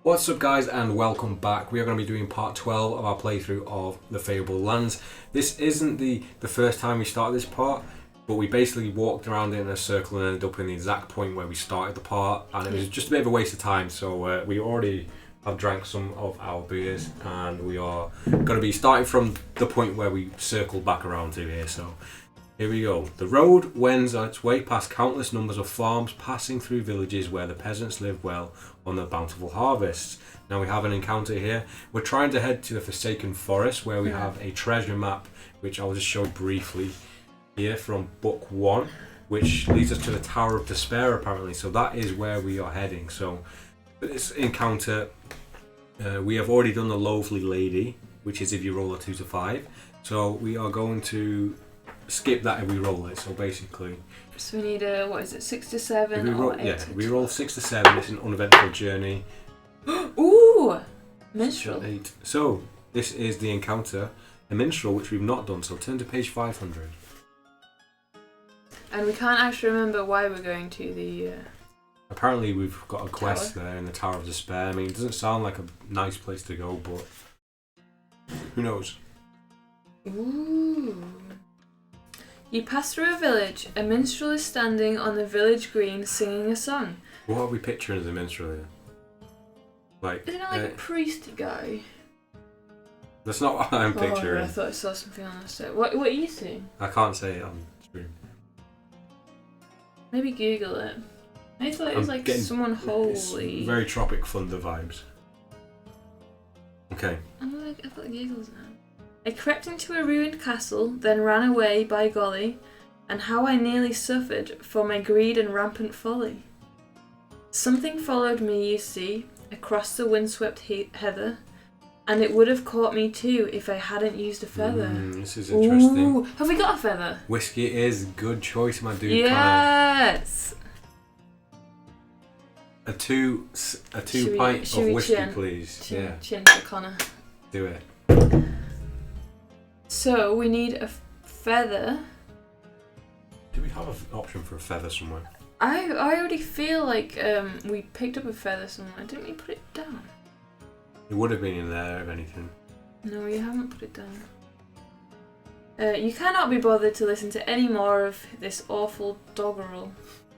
What's up guys and welcome back. We are going to be doing part 12 of our playthrough of the Fabled Lands. This isn't the first time we started this part, but we basically walked around in a circle and ended up in the exact point where we started the part, and it was just a bit of a waste of time. So we already have drank some of our beers and we are going to be starting from the point where we circled back around to here. So here we go. The road wends on its way past countless numbers of farms, passing through villages where the peasants live well on their bountiful harvests. Now we have an encounter here. We're trying to head to the Forsaken Forest where we have a treasure map, which I'll just show briefly here from book 1, which leads us to the Tower of Despair apparently. So that is where we are heading. So for this encounter, we have already done the Lovely Lady, which is if you roll a 2 to 5. So we are going to skip that if we roll it. So basically, so we need a, what is it, 6 to 7 or 8 yeah, to 12. We roll 6 to 7, it's an uneventful journey. Ooh! Minstrel. 8. So this is the encounter, a minstrel, which we've not done, so turn to page 500. And we can't actually remember why we're going to the... Apparently we've got a quest there in the Tower of Despair. I mean, it doesn't sound like a nice place to go, but who knows? Ooh. You pass through a village. A minstrel is standing on the village green singing a song. What are we picturing as a minstrel here? Like, isn't it like a priesty guy? That's not what I'm picturing. I thought I saw something on the set. What are you seeing? I can't say it on screen. Maybe Google it. I thought it was like someone holy. Very Tropic Thunder vibes. Okay. I've got giggles now. I crept into a ruined castle, then ran away, by golly, and how I nearly suffered for my greed and rampant folly. Something followed me, you see, across the windswept heather, and it would have caught me too if I hadn't used a feather. This is interesting. Ooh, have we got a feather? Whiskey is a good choice, my dude. Yes! A two pint of whiskey, please. Chin for Connor. Do it. So we need a feather. Do we have an option for a feather somewhere? I already feel like we picked up a feather somewhere. Didn't we put it down? It would have been in there if anything. No, you haven't put it down. You cannot be bothered to listen to any more of this awful doggerel.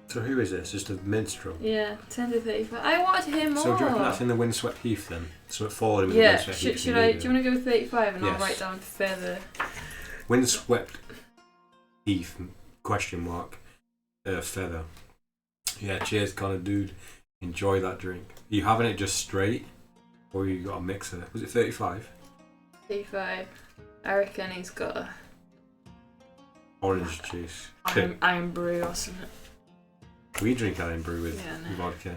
So who is this? Just a minstrel? Yeah, 10 to 35. I wanted to hear more. So do you reckon that's in the windswept heath then? So it followed him in the yeah, windswept heath. should I? Do you want to go with 35 and Yes. I'll write down feather? Windswept heath, question mark, feather. Yeah, cheers Connor, dude. Enjoy that drink. Are you having it just straight? Or you got a mixer? Was it 35? 35. I reckon he's got a Orange juice. iron brew or something. We drink iron brew with vodka.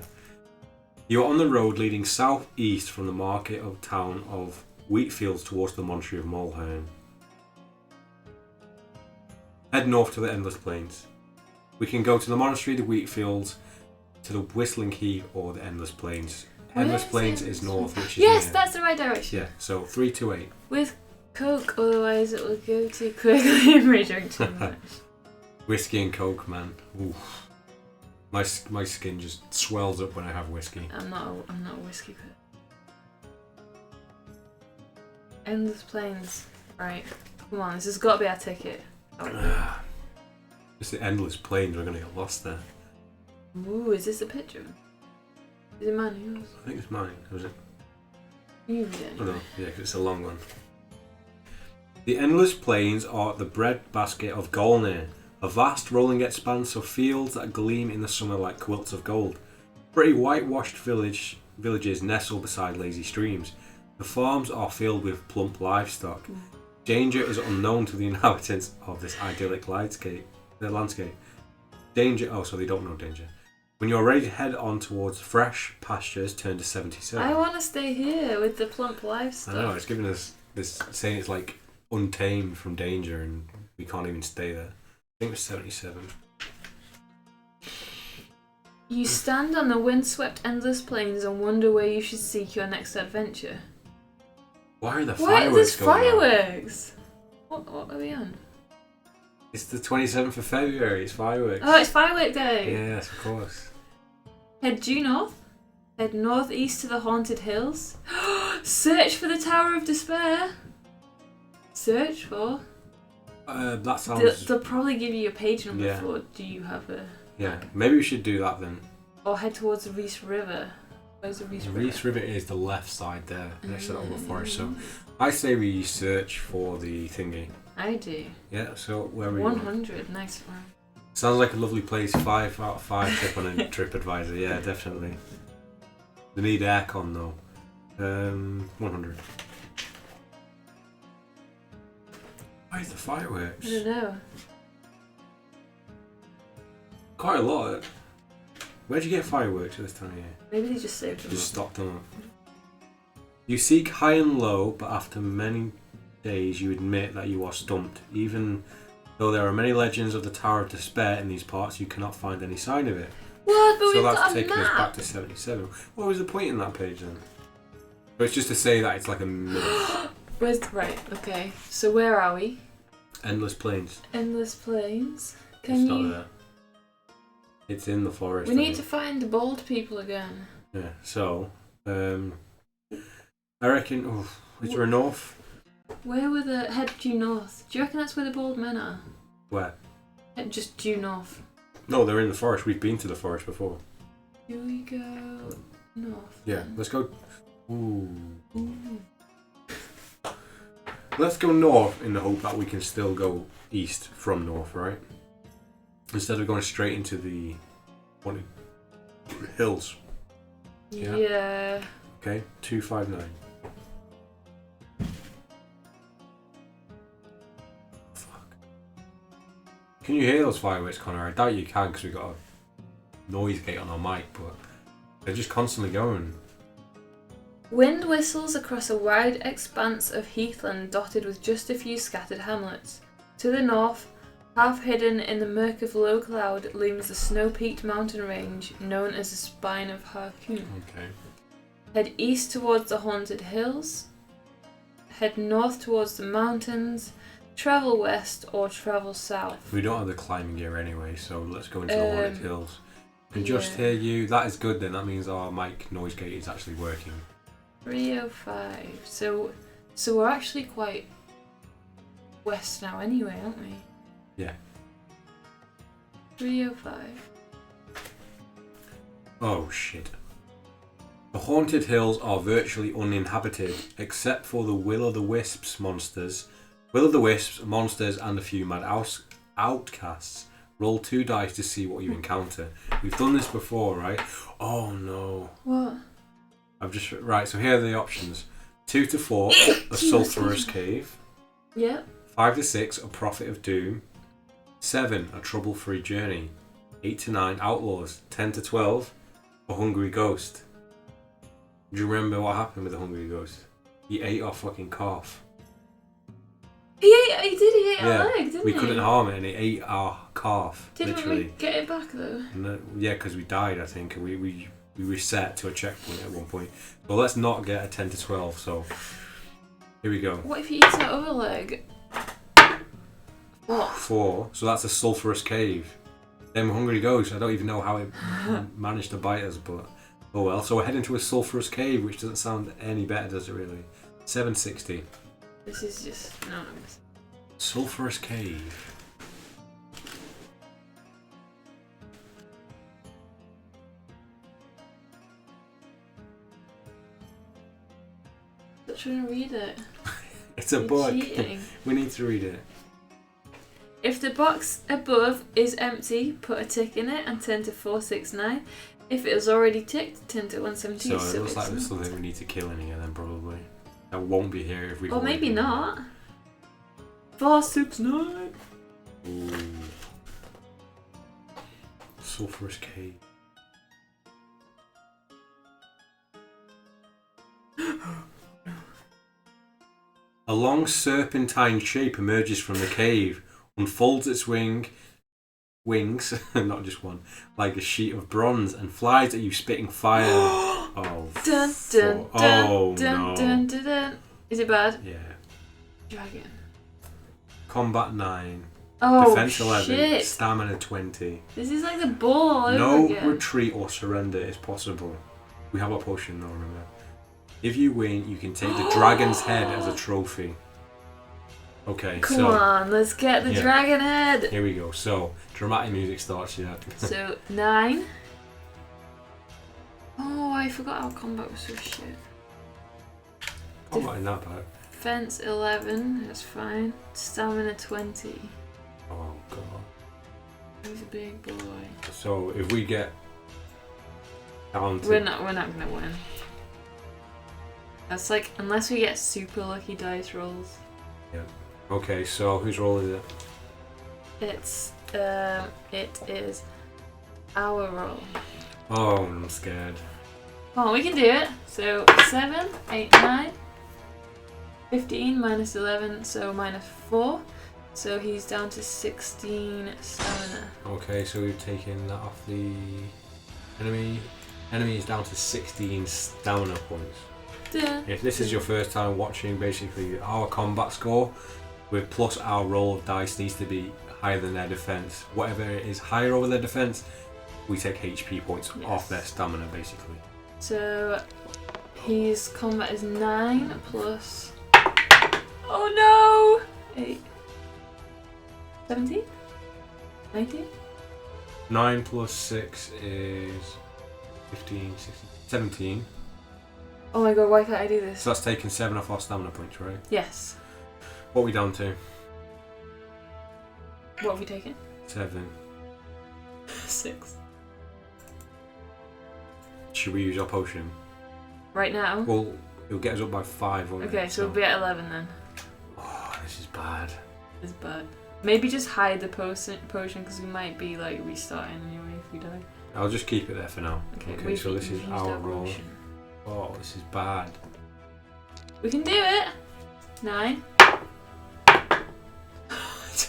You are on the road leading southeast from the market of town of Wheatfields towards the monastery of Mulhern. Head north to the Endless Plains. We can go to the monastery, the Wheatfields, to the Whistling Heath, or the Endless Plains. Endless Plains is north, which is yes, that's the right direction. Yeah, so 3 to 8. With Coke, otherwise it will go too quickly if we drink too much. Whiskey and Coke, man. Oof. My skin just swells up when I have whiskey. I'm not a whiskey person. Endless Plains. Right. Come on, this has got to be our ticket. It's the Endless Plains, we're going to get lost there. Ooh, is this a picture? Is it mine or yours? I think it's mine, was it? You read it. Oh no, yeah, because it's a long one. The Endless Plains are the breadbasket of Golnir, a vast rolling expanse of fields that gleam in the summer like quilts of gold. Pretty whitewashed villages nestle beside lazy streams. The farms are filled with plump livestock. Danger is unknown to the inhabitants of this idyllic landscape. Danger, so they don't know danger. When you're ready to head on towards fresh pastures, turn to 77. I want to stay here with the plump livestock. I know, it's giving us this, saying it's like untamed from danger and we can't even stay there. I think it's 77. You stand on the windswept endless plains and wonder where you should seek your next adventure. Why are there Why fireworks there's going fireworks? On? What are we on? It's the 27th of February, it's fireworks. Oh, it's firework day! Yes, of course. Head due north. Head northeast to the Haunted Hills. Search for the Tower of Despair. Search for. That sounds. They'll probably give you a page number Yeah. for. Do you have a? Yeah, maybe we should do that then. Or head towards the Reese River. Where's the Reese River? Reese River is the left side there, next to the Old Forest. So I say we search for the thingy. I do. Yeah. So where are we? 100. Nice one. Sounds like a lovely place. 5 out of 5 tip on a TripAdvisor. Yeah, definitely. They need aircon though. 100. Where's the fireworks? I don't know. Quite a lot. Where'd you get fireworks at this time of year? Maybe they just saved them. Just stocked them up. You seek high and low, but after many days you admit that you are stumped. Even though there are many legends of the Tower of Despair in these parts, you cannot find any sign of it. What? But So we've that's got a taking us map. back to 77. What was the point in that page then? But it's just to say that it's like a middle. Right, okay. So where are we? Endless plains. Endless Plains. It's Can not you... there. It's in the forest. We I need to think. find the bald people again. Yeah, so, I reckon, is there a north? Where were the... Head due north. Do you reckon that's where the bald men are? Where? Head just due north. No, they're in the forest. We've been to the forest before. Do we go north? Yeah, then? let's go. Ooh. Ooh. Let's go north in the hope that we can still go east from north, right? Instead of going straight into the haunted hills. Yeah. Yeah. Okay, 259. Fuck. Can you hear those fireworks, Connor? I doubt you can because we've got a noise gate on our mic, but they're just constantly going. Wind whistles across a wide expanse of heathland dotted with just a few scattered hamlets. To the north, half hidden in the murk of low cloud, looms the snow-peaked mountain range known as the Spine of Harkoon. Okay. Head east towards the Haunted Hills. Head north towards the mountains. Travel west or travel south. We don't have the climbing gear anyway, so let's go into the haunted hills. And just yeah. hear you. That is good then. That means our mic noise gate is actually working. 305. So we're actually quite west now anyway, aren't we? Yeah. 305. Oh shit. The haunted hills are virtually uninhabited, except for the will-o'-the-wisps monsters. Will-o'-the-wisps, monsters, and a few mad outcasts. Roll 2 dice to see what you encounter. We've done this before, right? Oh no. What? Right, so here are the options. 2 to 4, a sulphurous cave. Yep. 5 to 6, a prophet of doom. 7, a trouble-free journey. 8 to 9, outlaws. 10 to 12, a hungry ghost. Do you remember what happened with the hungry ghost? He ate our fucking calf. He ate Yeah, our leg, didn't we he? couldn't harm it and he ate our calf. Didn't literally. we get it back though? No, yeah, because we died, I think, and we reset to a checkpoint at one point. Well, let's not get a 10 to 12, so here we go. What if he eats our other leg? What? 4, so that's a sulphurous cave. Them hungry ghosts, I don't even know how it managed to bite us, but oh well. So we're heading to a sulphurous cave, which doesn't sound any better, does it really? 760. This is just anonymous. Sulphurous cave. I'm trying to read it. It's a You're book. cheating. We need to read it. If the box above is empty, put a tick in it and turn to 469. If it is already ticked, turn to 172. So it looks like there's something we need to kill in here then, probably. That won't be here if we. Or maybe not. 469. Ooh. Sulphurous cave. A long serpentine shape emerges from the cave, unfolds its wings, not just one, like a sheet of bronze, and flies at you, spitting fire. Oh, Dun dun dun oh dun, no! dun dun dun. Is it bad? Yeah. Dragon. Combat 9, Oh defense 11, shit! stamina 20. This is like the ball all over No again. retreat or surrender is possible. We have a potion though, remember. If you win, you can take the dragon's head as a trophy. Okay, Come on, let's get the dragon head. Here we go. So, dramatic music starts, yeah. So, 9. Oh, I forgot our combat was so shit. Combat in that part. Defense 11, that's fine. Stamina 20. Oh god. He's a big boy. So, if we get down to... We're not gonna win. That's like, unless we get super lucky dice rolls. Yeah. Okay, so whose roll is it? It is our roll. Oh, I'm scared. Come on, we can do it. So 7, 8, 9, 15 minus 11, so minus 4. So he's down to 16 stamina. Okay, so we've taken that off the enemy. Enemy is down to 16 stamina points. If this is your first time watching, basically our combat score with plus our roll of dice needs to be higher than their defense. Whatever it is higher over their defense, we take HP points off their stamina, basically. So his combat is 9 plus. Oh no! 8. 17? 19? 9 plus 6 is 15, 16, 17. Oh my god, why can't I do this? So that's taking 7 off our stamina points, right? Yes. What are we down to? What have we taken? 7. 6. Should we use our potion? Right now? Well, it'll get us up by 5, won't it? Okay, so we'll be at 11 then. Oh, this is bad. It's bad. Maybe just hide the potion because we might be like restarting anyway if we die. I'll just keep it there for now. Okay, so this is we've used our roll. potion. Oh, this is bad. We can do it! 9.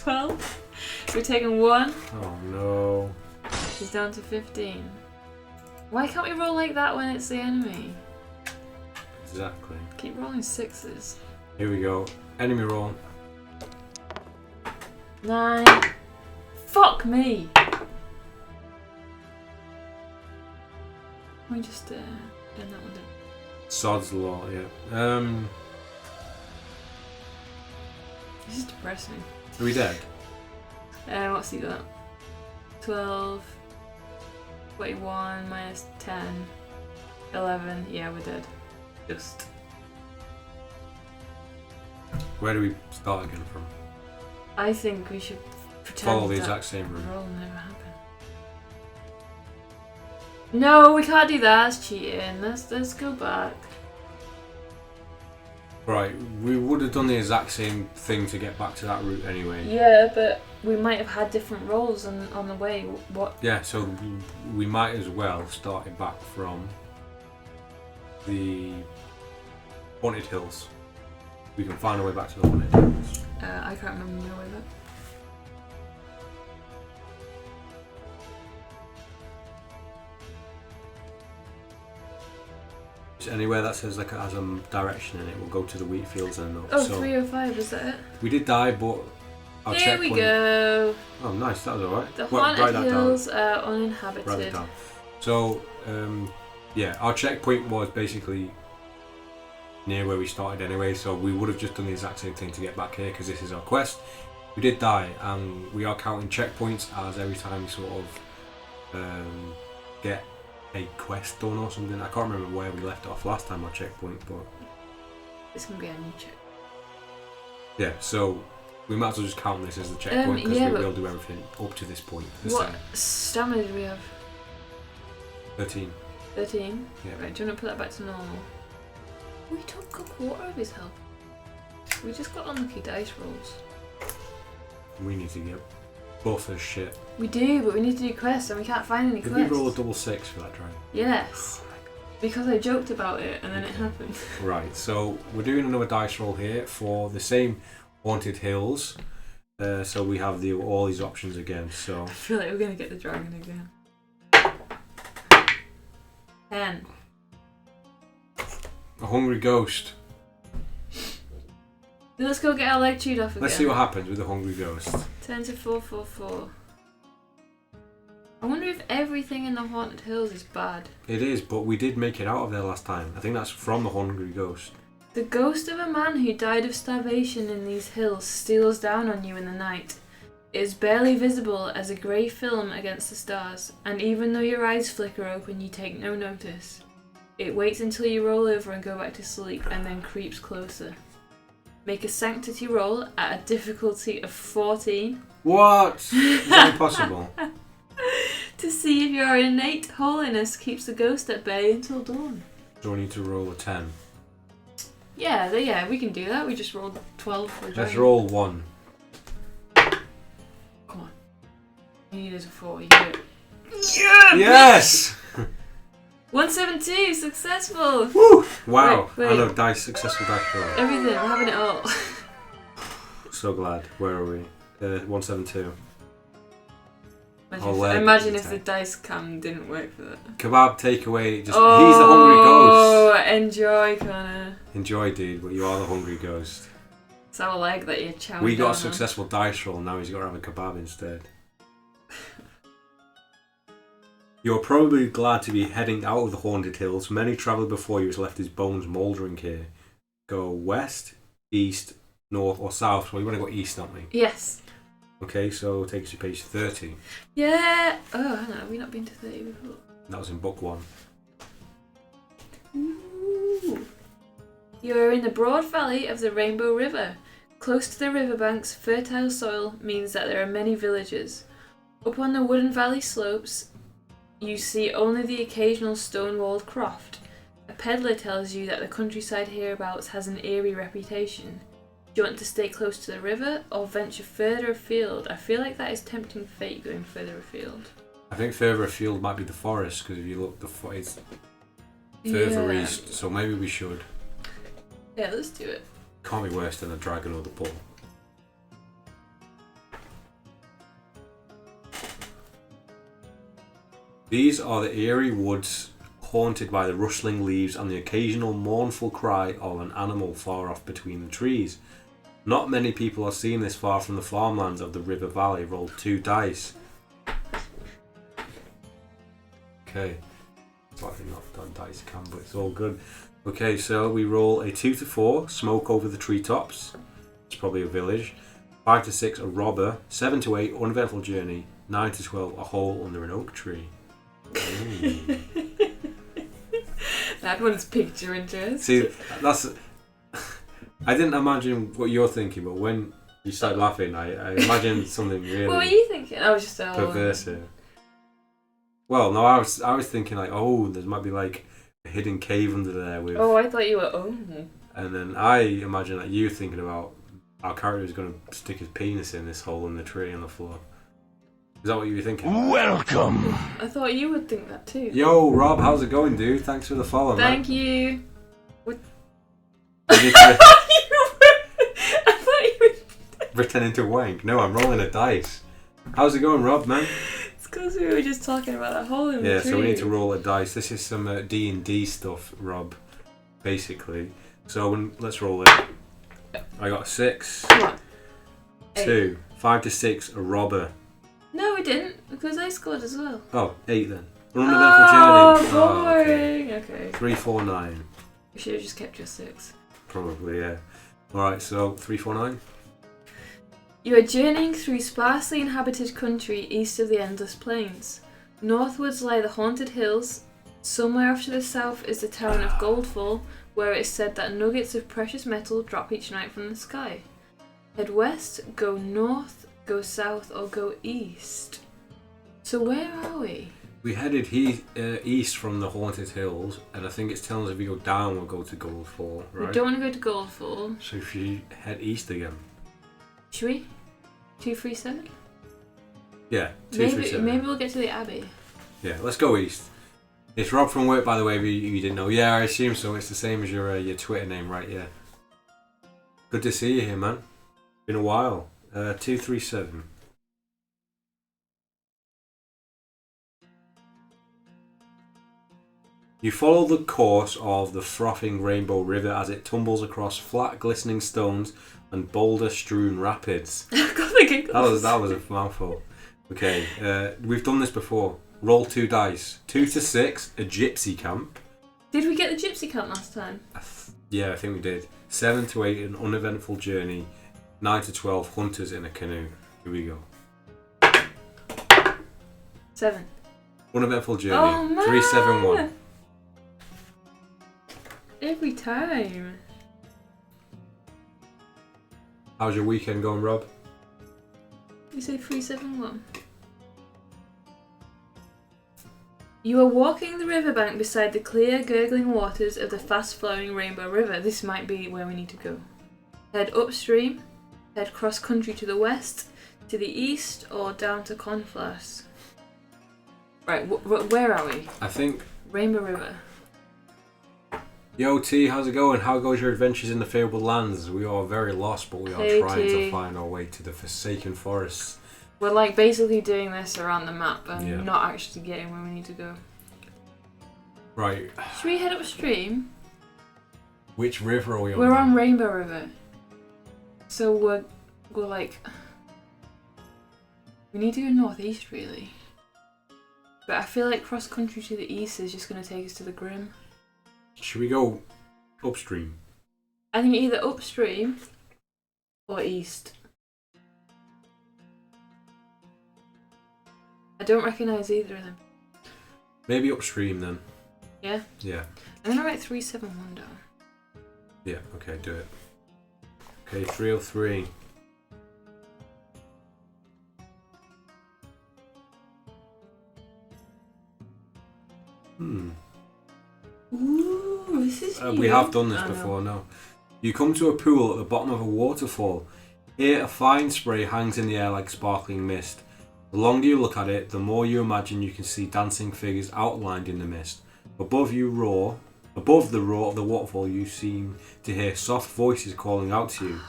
12. We're taking 1. Oh no. He's down to 15. Why can't we roll like that when it's the enemy? Exactly. Keep rolling 6s. Here we go. Enemy roll. 9. Fuck me! We just done that one down. Sod's law, yeah. This is depressing. Are we dead? What's he got? 12, 21 minus 10, 11. Yeah, we're dead. Just. Where do we start again from? I think we should pretend Follow the that exact same route. roll never happened. No, we can't do that. That's cheating. Let's go back. Right, we would have done the exact same thing to get back to that route anyway. Yeah, but we might have had different rolls on the way. What? Yeah, so we might as well start it back from the Haunted Hills. We can find a way back to the Haunted Hills. I can't remember my way back. Just anywhere that says like has a direction in it, we'll go to the wheat fields and up. Oh, so 305, is that it? we did die, but our Here checkpoint... we go. Oh, nice, that was alright. The Write Haunted that Hills down. are Write it uninhabited. down. So, yeah, our checkpoint was basically near where we started anyway, so we would have just done the exact same thing to get back here because this is our quest. We did die, and we are counting checkpoints as every time we sort of get a quest done or something. I can't remember where we left off last time our checkpoint, but It's going to be a new check. yeah, so we might as well just count this as the checkpoint because yeah, we but will do everything up to this point. What stamina do we have? 13. 13? Yeah. Right, do you want to put that back to normal? We took a quarter of his health. We just got unlucky dice rolls. We need to get buff as shit. We do, but we need to do quests and we can't find any Did quests. we roll a double 6 for that dragon? Yes. Because I joked about it and then it happened. Right, so we're doing another dice roll here for the same Haunted Hills. So we have all these options again. So I feel like we're going to get the dragon again. 10. a hungry ghost. Let's go get our leg chewed off again. Let's see what happens with the hungry ghost. 10 to 4, 4, 4. I wonder if everything in the Haunted Hills is bad. It is, but we did make it out of there last time. I think that's from the Hungry Ghost. The ghost of a man who died of starvation in these hills steals down on you in the night. It is barely visible as a grey film against the stars, and even though your eyes flicker open, you take no notice. It waits until you roll over and go back to sleep, and then creeps closer. Make a sanctity roll at a difficulty of 14. What? Is that impossible? To see if your innate holiness keeps the ghost at bay until dawn. Do I need to roll a 10? Yeah, we can do that. We just rolled 12 for a Let's dragon. roll 1. Come on. You need a 4. You do it. Yeah! Yes! 172, successful! Woo! Wow. Wait. I know, successful dice roll. Everything, we're having it all. So glad. Where are we? 172. Imagine if the dice cam didn't work for that. Kebab takeaway. He's the hungry ghost. Oh, enjoy, Connor. Enjoy, dude, but you are the hungry ghost. It's our leg that you're chowing We got down a successful dice roll, now he's got to have a kebab instead. You're probably glad to be heading out of the Haunted Hills. Many travelled before you has left his bones mouldering here. Go west, east, north or south. Well, you want to go east, don't we? Yes. Okay, so take us to page 30. Yeah. Oh, hang on. Have we not been to 30 before? That was in book 1. Ooh. You are in the broad valley of the Rainbow River. Close to the riverbanks, fertile soil means that there are many villages. Up on the wooden valley slopes, you see only the occasional stone-walled croft. A peddler tells you that the countryside hereabouts has an eerie reputation. Do you want to stay close to the river or venture further afield? I feel like that is tempting fate going further afield. I think further afield might be the forest, because if you look, it's further east, so maybe we should. Yeah, let's do it. Can't be worse than a dragon or the bull. These are the eerie woods, haunted by the rustling leaves and the occasional mournful cry of an animal far off between the trees. Not many people are seen this far from the farmlands of the river valley. Roll 2 dice. Okay. Slightly not done dice cam, but it's all good. Okay, so we roll a 2 to 4, smoke over the treetops. It's probably a village. 5 to 6, a robber. 7 to 8, uneventful journey. 9 to 12, a hole under an oak tree. That one's picture interest. See, that's. I didn't imagine what you're thinking, but when you started laughing, I imagined something really. What were you thinking? I was just perversive. Well, no, I was thinking like, oh, there might be like a hidden cave under there with. Oh, I thought you were. Oh. And then I imagine that you thinking about our character is going to stick his penis in this hole in the tree on the floor. Is that what you were thinking? Welcome. I thought you would think that too. Yo, Rob, how's it going, dude? Thanks for the follow, Thank man. you. I thought you were pretending to wank. No, I'm rolling a dice. How's it going, Rob, man? It's because we were just talking about that hole in the Yeah, tree. so we need to roll a dice. This is some D&D stuff, Rob, basically. So let's roll it. I got a 6. Come on. 2. 5 to 6, a robber. No, we didn't, because I scored as well. Oh, 8 then. Uneventful journey. Boring. Okay. 3, 4, 9. You should have just kept your 6. Probably, yeah. Alright, so 3, 4, 9. You are journeying through sparsely inhabited country east of the Endless Plains. Northwards lie the Haunted Hills. Somewhere off to the south is the town of Goldfall, where it is said that nuggets of precious metal drop each night from the sky. Head west, go north, go south, or go east. So where are we? We headed east from the Haunted Hills, and I think it's telling us if we go down, we'll go to Goldfall, right? We don't want to go to Goldfall. So if you head east again. Should we? 237? Yeah, 237. Maybe we'll get to the Abbey. Yeah, let's go east. It's Rob from work, by the way, if you didn't know. Yeah, I assume so. It's the same as your Twitter name, right? Yeah. Good to see you here, man. Been a while. 237. You follow the course of the frothing Rainbow River as it tumbles across flat, glistening stones and boulder-strewn rapids. I've got the giggles. That was a mouthful. Okay, we've done this before. Roll 2 dice. 2 to 6, a gypsy camp. Did we get the gypsy camp last time? Yeah, I think we did. 7 to 8, an uneventful journey. 9 to 12, hunters in a canoe. Here we go. 7. Uneventful journey. Oh, man. 3, 7, 1. Every time. How's your weekend going, Rob? You say 3, 7, 1. You are walking the riverbank beside the clear, gurgling waters of the fast-flowing Rainbow River. This might be where we need to go. Head upstream, head cross-country to the west, to the east, or down to Conflass. Right, where are we? I think... Rainbow River. Yo T, how's it going? How goes your adventures in the Fabled Lands? We are very lost, but we are trying to find our way to the Forsaken Forests. We're like basically doing this around the map and Yeah. not actually getting where we need to go. Right. Should we head upstream? Which river are we on? We're now? on Rainbow River. So we're like... We need to go northeast, really. But I feel like cross-country to the east is just going to take us to the Grim. Should we go upstream? I think either upstream or east. I don't recognise either of them. Maybe upstream then. Yeah? Yeah. I'm going to write 371 down. Yeah, okay, do it. Okay, 303. Ooh, this is We have done this before, no. You come to a pool at the bottom of a waterfall. Here, a fine spray hangs in the air like sparkling mist. The longer you look at it, the more you imagine you can see dancing figures outlined in the mist. Above the roar of the waterfall, you seem to hear soft voices calling out to you.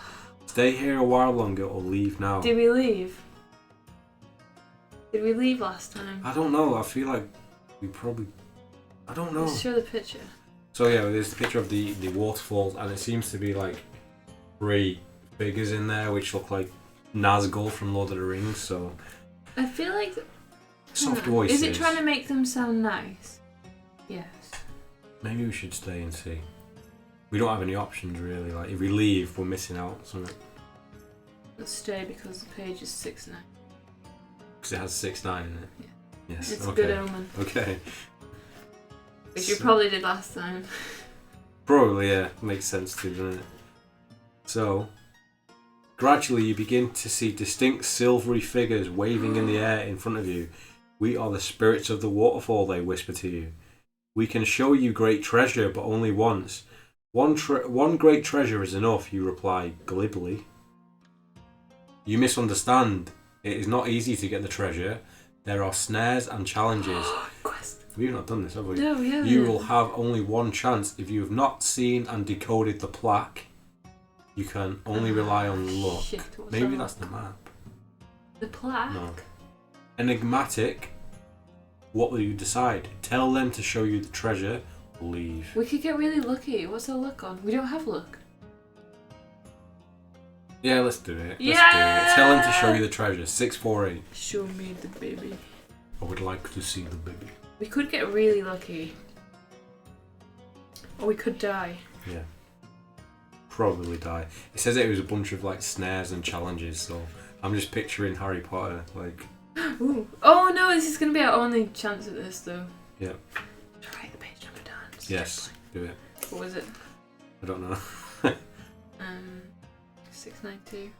Stay here a while longer or leave now. Did we leave? Did we leave last time? I don't know, I feel like we probably... I don't know. Let's show the picture. So yeah, there's the picture of the waterfalls, and it seems to be like 3 figures in there which look like Nazgul from Lord of the Rings, so... I feel like... Soft voices. Is it trying to make them sound nice? Yes. Maybe we should stay and see. We don't have any options really, like if we leave we're missing out something. Let's stay because the page is 6-9. Because it has 6-9 in it? Yeah. Yes, It's okay. a good omen. Okay. Which you probably did last time. Probably, yeah. Makes sense too, doesn't it? So, gradually you begin to see distinct silvery figures waving in the air in front of you. We are the spirits of the waterfall, they whisper to you. We can show you great treasure, but only once. One great treasure is enough, you reply glibly. You misunderstand. It is not easy to get the treasure. There are snares and challenges. Quest. We've not done this, have we? No, we haven't. You will have only one chance. If you have not seen and decoded the plaque, you can only rely on luck. Shit, what's Maybe that? that's the map. The plaque? No. Enigmatic. What will you decide? Tell them to show you the treasure or leave. We could get really lucky. What's our luck on? We don't have luck. Yeah, let's do it. Let's do Yeah! it. Tell them to show you the treasure. 648. Show me the baby. I would like to see the baby. We could get really lucky. Or we could die. Yeah. Probably die. It says it was a bunch of like snares and challenges, so I'm just picturing Harry Potter, like... Ooh. Oh no, this is going to be our only chance at this though. Yeah. Write the page number down. Yes, do it. What was it? I don't know. 692.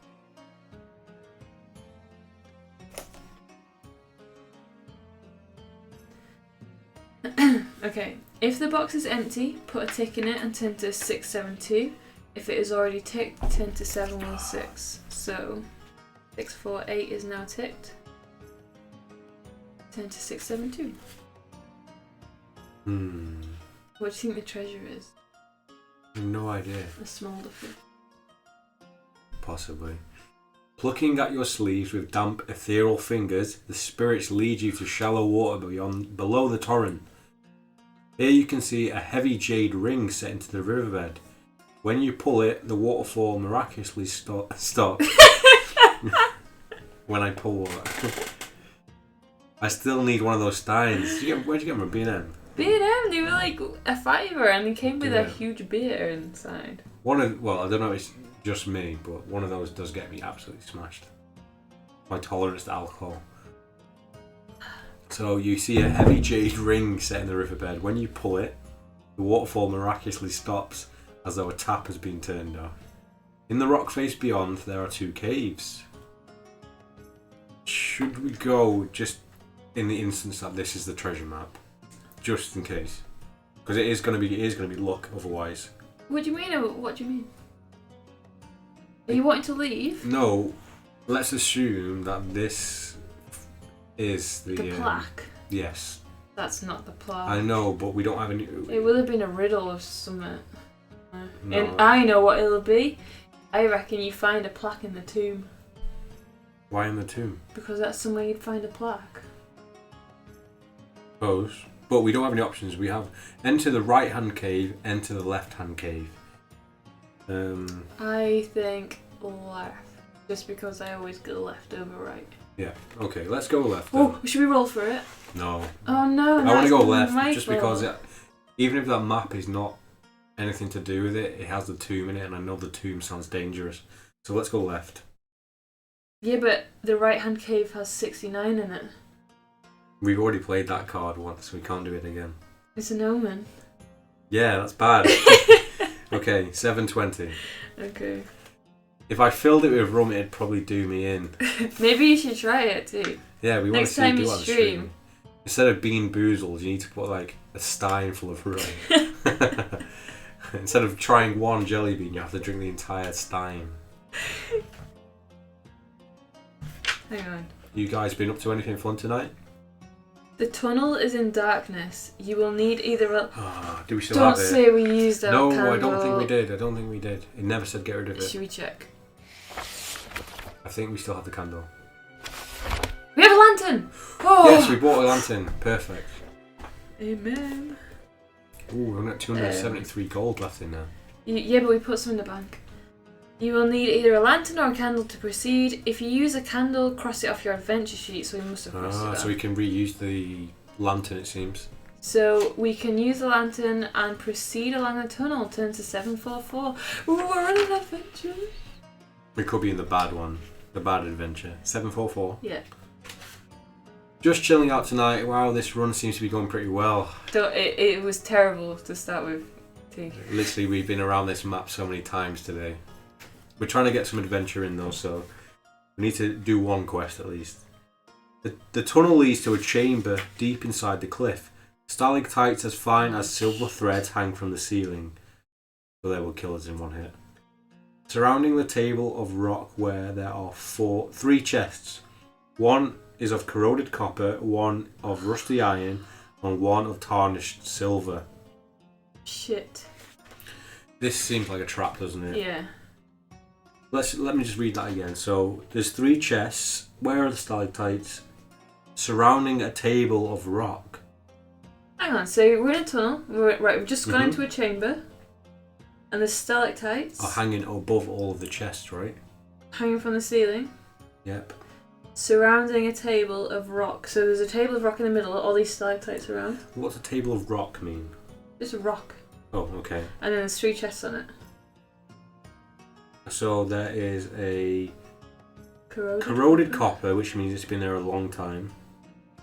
Okay, if the box is empty, put a tick in it and turn to 672. If it is already ticked, turn to 716. So 648 is now ticked. Turn to 672. What do you think the treasure is? I have no idea. A smolder fish. Possibly. Plucking at your sleeves with damp, ethereal fingers, the spirits lead you to shallow water below the torrent. Here you can see a heavy jade ring set into the riverbed. When you pull it, the waterfall miraculously stops. When I pull water. I still need one of those steins. Where'd you get them from? B&M? B&M, they were like a fiver and they came with Yeah. a huge beer inside. Well, I don't know if it's just me, but one of those does get me absolutely smashed. My tolerance to alcohol. So you see a heavy jade ring set in the riverbed. When you pull it, the waterfall miraculously stops as though a tap has been turned off. In the rock face beyond, there are 2 caves. Should we go just in the instance that this is the treasure map, just in case? Because it is going to be luck otherwise. What do you mean? What do you mean? Are you wanting to leave? No, let's assume that this is the plaque. Yes. That's not the plaque. I know, but we don't have any. It will have been a riddle of something. No. And I know what it'll be. I reckon you find a plaque in the tomb. Why in the tomb? Because that's somewhere you'd find a plaque. Suppose. But we don't have any options. We have enter the right hand cave, enter the left hand cave. I think left. Just because I always go left over right. Yeah, okay, let's go left then. Oh, should we roll for it? No. Oh no, I want to go left my just fault. because even if that map is not anything to do with it, it has the tomb in it and I know the tomb sounds dangerous. So let's go left. Yeah, but the right hand cave has 69 in it. We've already played that card once, so we can't do it again. It's an omen. Yeah, that's bad. Okay, 720. Okay. If I filled it with rum, it'd probably do me in. Maybe you should try it too. Yeah, we want to Next see time do you it on the stream. Instead of bean boozled, you need to put like a stein full of rum. Instead of trying one jelly bean, you have to drink the entire stein. Hang on. You guys been up to anything fun tonight? The tunnel is in darkness. You will need either a... Do we still Don't have it? say we used our No, candle. I don't think we did. It never said get rid of it. Should we check? I think we still have the candle. We have a lantern! Oh! Yes, we bought a lantern. Perfect. Amen. Ooh, we've got 273 gold left in there. Yeah, but we put some in the bank. You will need either a lantern or a candle to proceed. If you use a candle, cross it off your adventure sheet, so we must have crossed it off. So we can reuse the lantern, it seems. So we can use the lantern and proceed along the tunnel. Turn to 744. Ooh, we're on an adventure. We could be in the bad one. The bad adventure. 744. Yeah. Just chilling out tonight. Wow, this run seems to be going pretty well. It was terrible to start with. Too. Literally, we've been around this map so many times today. We're trying to get some adventure in though, so we need to do one quest at least. The tunnel leads to a chamber deep inside the cliff. Stalactites as fine as silver threads hang from the ceiling. So they will kill us in one hit. Surrounding the table of rock where there are three chests. One is of corroded copper, one of rusty iron, and one of tarnished silver. Shit. This seems like a trap, doesn't it? Yeah. Let me just read that again. So there's three chests. Where are the stalactites? Surrounding a table of rock. Hang on, so we're in a tunnel. We've just gone into a chamber. And the stalactites Are hanging above all of the chests, right? hanging from the ceiling. Yep. Surrounding a table of rock. So there's a table of rock in the middle, all these stalactites around. What's a table of rock mean? Just a rock. Oh, okay. And then there's three chests on it. So there is a Corroded copper, which means it's been there a long time,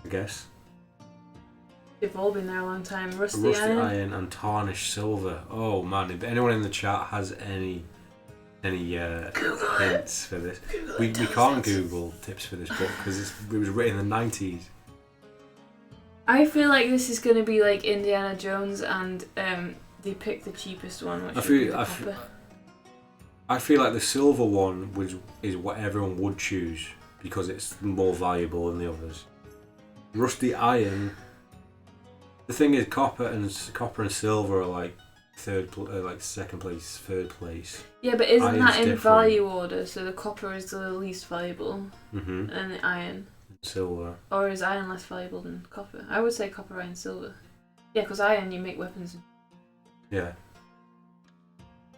I guess. They've all been there a long time. Rusty iron and tarnished silver. Oh man, if anyone in the chat has any hints for this, we can't Google tips for this book because it was written in the 90s. I feel like this is going to be like Indiana Jones and they picked the cheapest one, which would be the copper. I feel like the silver one is what everyone would choose because it's more valuable than the others. Rusty iron. The thing is, copper and silver are like second place, third place. Yeah, but isn't Iron's that in different. value order? So the copper is the least valuable, Mm-hmm. and the iron. Silver. Or is iron less valuable than copper? I would say copper, iron, silver. Yeah, because iron you make weapons. Yeah.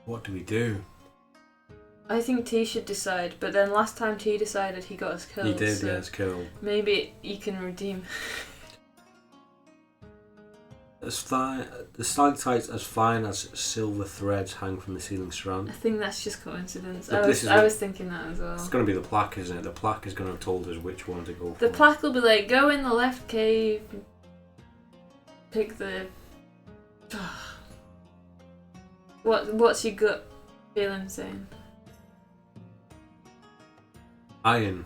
What do we do? I think T should decide, but then last time T decided he got us killed. He did so get us killed. Maybe you can redeem. The stalactites as fine as silver threads hang from the ceiling strand. I think that's just coincidence. But I was thinking that as well. It's going to be the plaque, isn't it? The plaque is going to have told us which one to go for. The plaque will be like, go in the left cave, pick the... What's your gut feeling saying? Iron.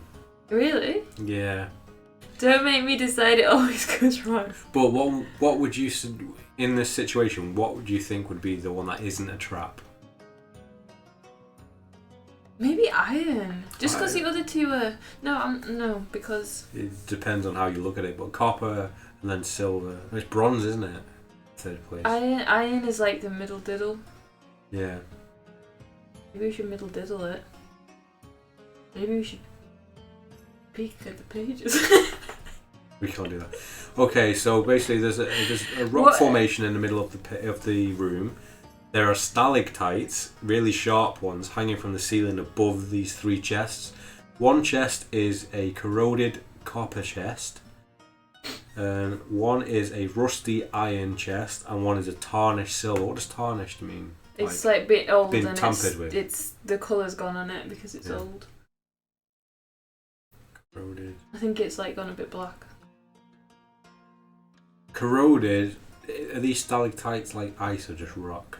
Really? Yeah. Don't make me decide, it always goes wrong. But what would you, in this situation, what would you think would be the one that isn't a trap? Maybe iron. Just because the other two are... No, because... It depends on how you look at it, but copper and then silver. It's bronze, isn't it? Third place. Iron is like the middle diddle. Yeah. Maybe we should middle diddle it. Maybe we should peek at the pages. We can't do that. Okay, so basically there's a rock formation in the middle of the room. There are stalactites, really sharp ones, hanging from the ceiling above these 3 chests. One chest is a corroded copper chest. One is a rusty iron chest, and one is a tarnished silver. What does tarnished mean? It's like a bit old been and tampered with. It's the colour's gone on it because it's old. Corroded. I think it's like gone a bit black. Corroded, are these stalactites like ice or just rock?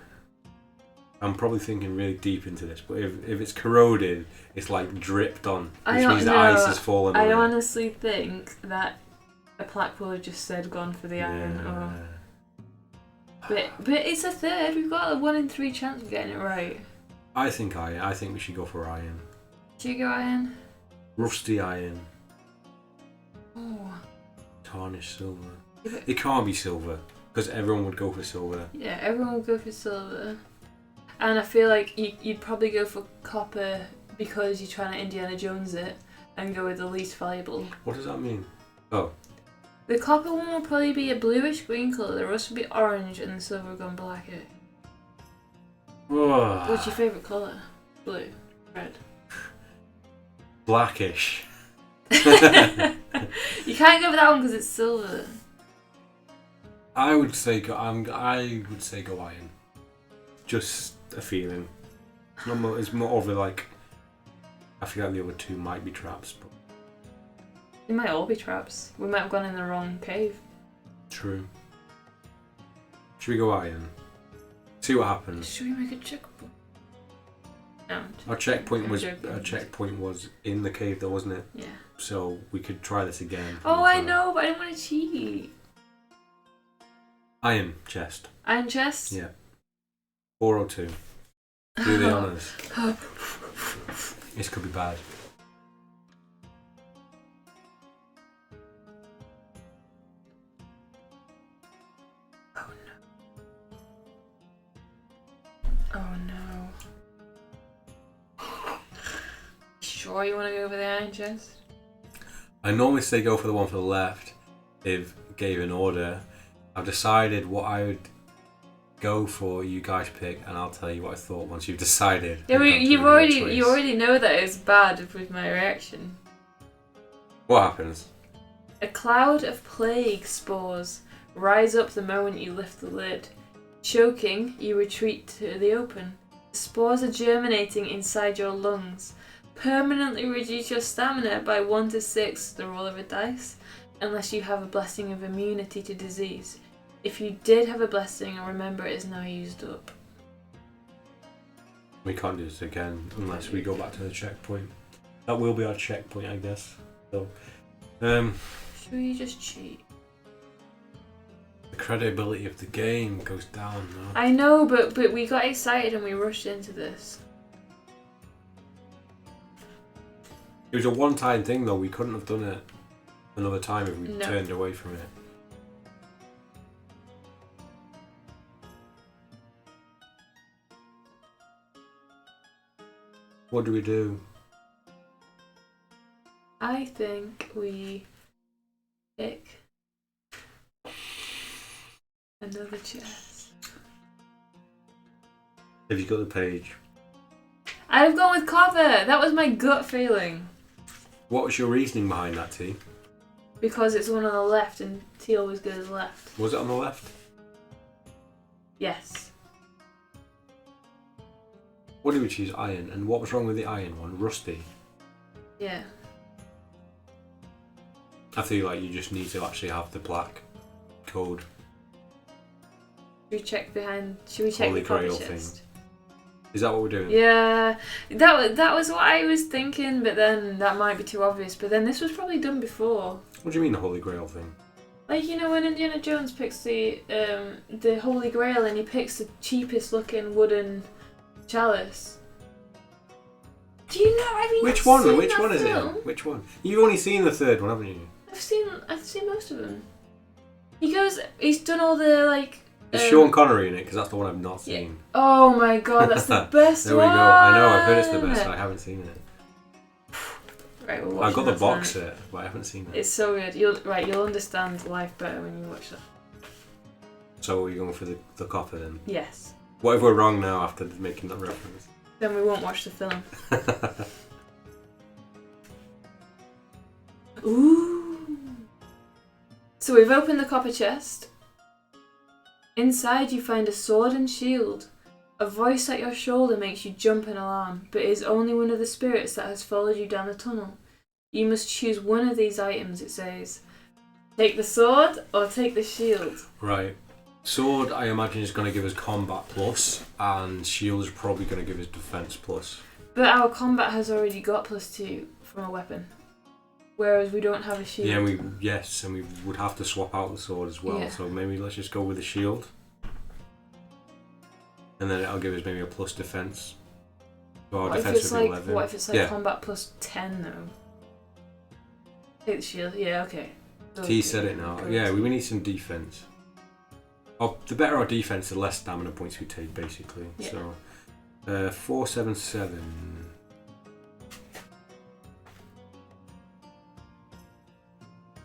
I'm probably thinking really deep into this, but if it's corroded, it's like dripped on, which means the ice has fallen on it. I honestly think that a plaque will have just said gone for the iron. Or... But it's a third, we've got a 1 in 3 chance of getting it right. I think we should go for iron. Should you go iron? Rusty iron. Oh. Tarnished silver. It can't be silver, because everyone would go for silver. Yeah, everyone would go for silver. And I feel like you'd probably go for copper because you're trying to Indiana Jones it and go with the least valuable. What does that mean? Oh. The copper one will probably be a bluish green colour, the rust will be orange, and the silver will go black. What's your favourite colour? Blue? Red? Blackish. You can't go for that one because it's silver. I would say go iron. Just a feeling. It's more of a like. I feel like the other 2 might be traps, but They might all be traps. We might have gone in the wrong cave. True. Should we go iron? See what happens. Should we make a checkpoint? No. Our checkpoint was in the cave, though, wasn't it? Yeah. So we could try this again. Oh, I know, but I don't want to cheat. Iron chest. Iron chest? Yeah. 402. Do the honours. This could be bad. Oh no. Sure you want to go for the iron chest? I normally say go for the one for the left if gave an order. I've decided what I would go for, you guys pick, and I'll tell you what I thought once you've decided. Yeah, you already know that it's bad with my reaction. What happens? A cloud of plague spores rise up the moment you lift the lid. Choking, you retreat to the open. The spores are germinating inside your lungs. Permanently reduce your stamina by 1 to 6, the roll of a dice, unless you have a blessing of immunity to disease. If you did have a blessing, remember it is now used up. We can't do this again unless we go back to the checkpoint. That will be our checkpoint, I guess. So, should we just cheat? The credibility of the game goes down now. I know, but we got excited and we rushed into this. It was a one-time thing, though. We couldn't have done it another time if we turned away from it. What do we do? I think we pick another chest. Have you got the page? I've gone with copper. That was my gut feeling. What was your reasoning behind that, T? Because it's the one on the left and T always goes left. Was it on the left? Yes. What did we choose? Iron. And what was wrong with the iron one? Rusty. Yeah. I feel like you just need to actually have the black code. Should we check Holy the copper Grail chest? thing. Is that what we're doing? Yeah, that was what I was thinking, but then that might be too obvious. But then this was probably done before. What do you mean the Holy Grail thing? Like, you know, when Indiana Jones picks the Holy Grail and he picks the cheapest looking wooden chalice. Do you know? I mean, Which one? Which one is it? Which one? You've only seen the third one, haven't you? I've seen most of them. He's done all the like. Is Sean Connery in it? Because that's the one I've not Yeah. seen. Oh my god, that's the best There we one. go. I know. I've heard it's the best. But I haven't seen it. Right, we'll I've got the box tonight. set, but I haven't seen it. It's so good. You'll understand life better when you watch that. So are you going for the copper then? Yes. What if we're wrong now after making that reference? Then we won't watch the film. Ooh. So we've opened the copper chest. Inside you find a sword and shield. A voice at your shoulder makes you jump in alarm, but it is only one of the spirits that has followed you down the tunnel. You must choose one of these items, it says. Take the sword or take the shield. Right. Sword, I imagine, is going to give us combat plus, and shield is probably going to give us defense plus. But our combat has already got +2 from a weapon. Whereas we don't have a shield. Yeah, and we would have to swap out the sword as well. Yeah. So maybe let's just go with the shield, and then it'll give us maybe a plus defense. So our defense would be 11. What if it's like combat +10 though? Take the shield. Yeah, okay. T said it now. Yeah, we need some defense. The better our defense, the less stamina points we take, basically. Yeah. So, 477.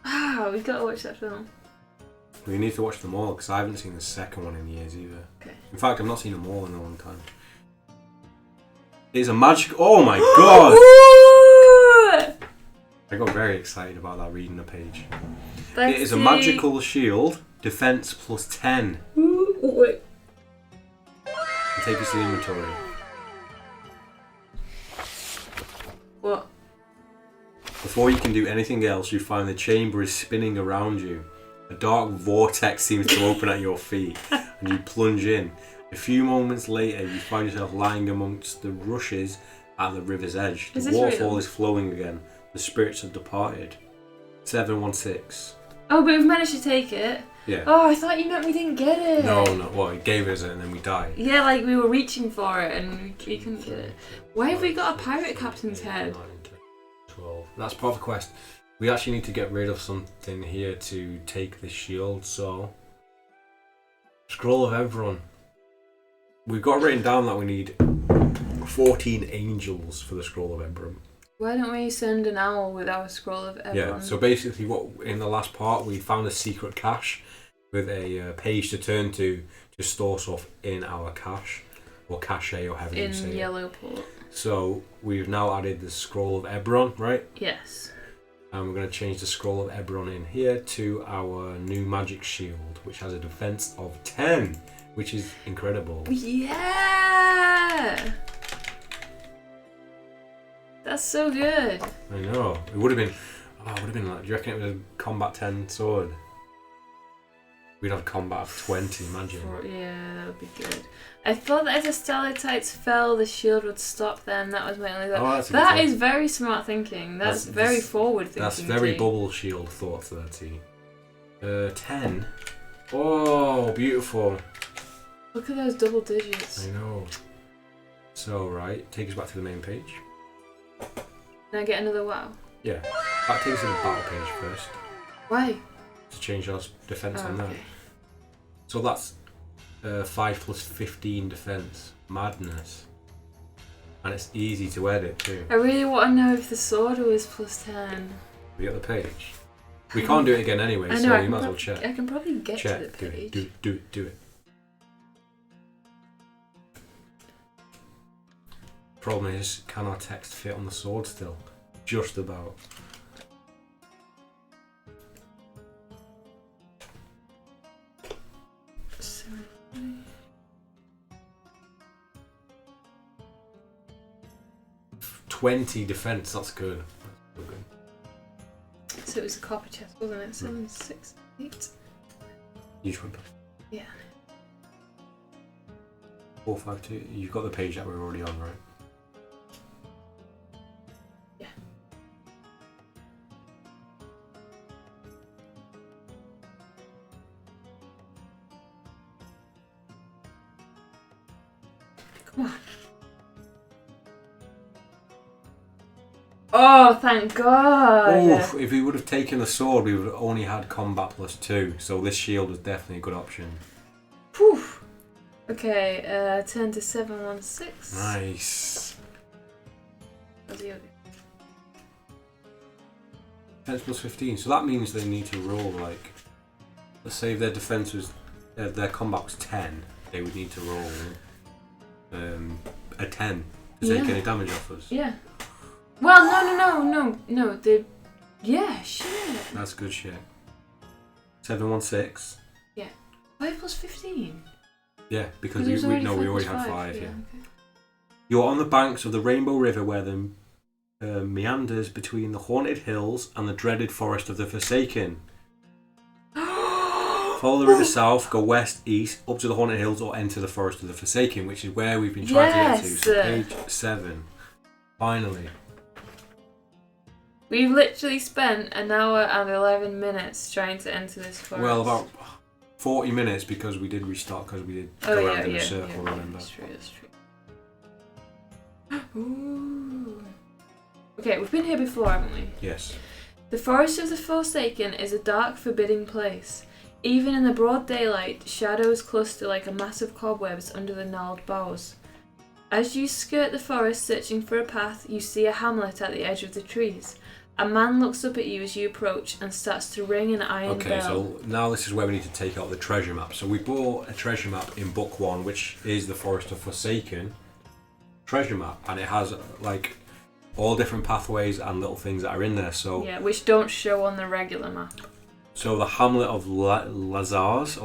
Ah, we gotta watch that film. We need to watch them all because I haven't seen the second one in years either. Okay. In fact, I've not seen them all in a long time. It's a magic. Oh my god! Ooh! I got very excited about that reading the page. Let's It is a see. magical shield, defense +10. Ooh, wait. And take us to the inventory. What? Before you can do anything else, you find the chamber is spinning around you. A dark vortex seems to open at your feet, and you plunge in. A few moments later, you find yourself lying amongst the rushes at the river's edge. Is The this waterfall real? is flowing again. The spirits have departed. 716. Oh, but we've managed to take it. Yeah. Oh, I thought you meant we didn't get it. No. Well, it gave us it and then we died. Yeah, like we were reaching for it and we couldn't get it. Why have we got a pirate captain's head? 9, 10, 12. That's part of the quest. We actually need to get rid of something here to take the shield, so... Scroll of Everon. We've got written down that we need 14 angels for the Scroll of Everon. Why don't we send an owl with our scroll of everyone? Yeah, so basically what in the last part we found a secret cache with a page to turn to store stuff in our cache, or cache, or however you say in it. Yellowport. So we've now added the Scroll of Eberron, right? Yes. And we're going to change the Scroll of Eberron in here to our new magic shield, which has a defense of 10, which is incredible. Yeah! That's so good. I know. It would have been like, do you reckon it was a combat 10 sword? We'd have combat of 20, imagine. Yeah, that would be good. I thought that if the stalactites fell, the shield would stop them. That was my only thought. Oh, that's a good That thought. is very smart thinking. That's very forward thinking. That's very too. bubble shield thought there, T. 10. Oh, beautiful. Look at those double digits. I know. So, right, take us back to the main page. Can I get another wow? Yeah. That takes us to the battle page first. Why? To change our defense on that. Okay. So that's 5 plus 15 defense. Madness. And it's easy to edit too. I really want to know if the sword was +10. We got the page. We can't do it again anyway, I know, so I you can might as well check. I can probably get Check. to the page. Do it. Problem is, can our text fit on the sword still? Just about. So, 20 defense. That's good. That's good. so it was a copper chest, wasn't it? 7, 6, 8. Each one. Yeah. 4, 5, 2. You've got the page that we're already on, right? Yeah. Come on. Oh, thank God! Oof, if we would have taken the sword, we would have only had combat +2. So this shield was definitely a good option. Whew. Okay, turn to 716. Nice. Defense +15. So that means they need to roll like, let's say if their defense was, their combat was 10, they would need to roll a 10 to take any damage off us. Yeah. Well, no. Yeah, shit. That's good shit. 716. 5 plus 15. Yeah, because It was we already already 5 had plus 5. Yeah. Okay. You're on the banks of the Rainbow River where the meanders between the haunted hills and the dreaded forest of the Forsaken. Follow the river south, go west, east, up to the haunted hills, or enter the forest of the Forsaken, which is where we've been trying to get to. So page 7. Finally. We've literally spent an hour and 11 minutes trying to enter this forest. Well, about 40 minutes because we did restart because we did go around in a circle, remember? That's true. Ooh. Okay, we've been here before, haven't we? Yes. The Forest of the Forsaken is a dark, forbidding place. Even in the broad daylight, shadows cluster like a mass of cobwebs under the gnarled boughs. As you skirt the forest searching for a path, you see a hamlet at the edge of the trees. A man looks up at you as you approach and starts to ring an iron bell. Okay, so now this is where we need to take out the treasure map. So we bought a treasure map in book 1, which is the Forest of Forsaken treasure map, and it has like all different pathways and little things that are in there. So yeah, which don't show on the regular map. So the Hamlet of Lazars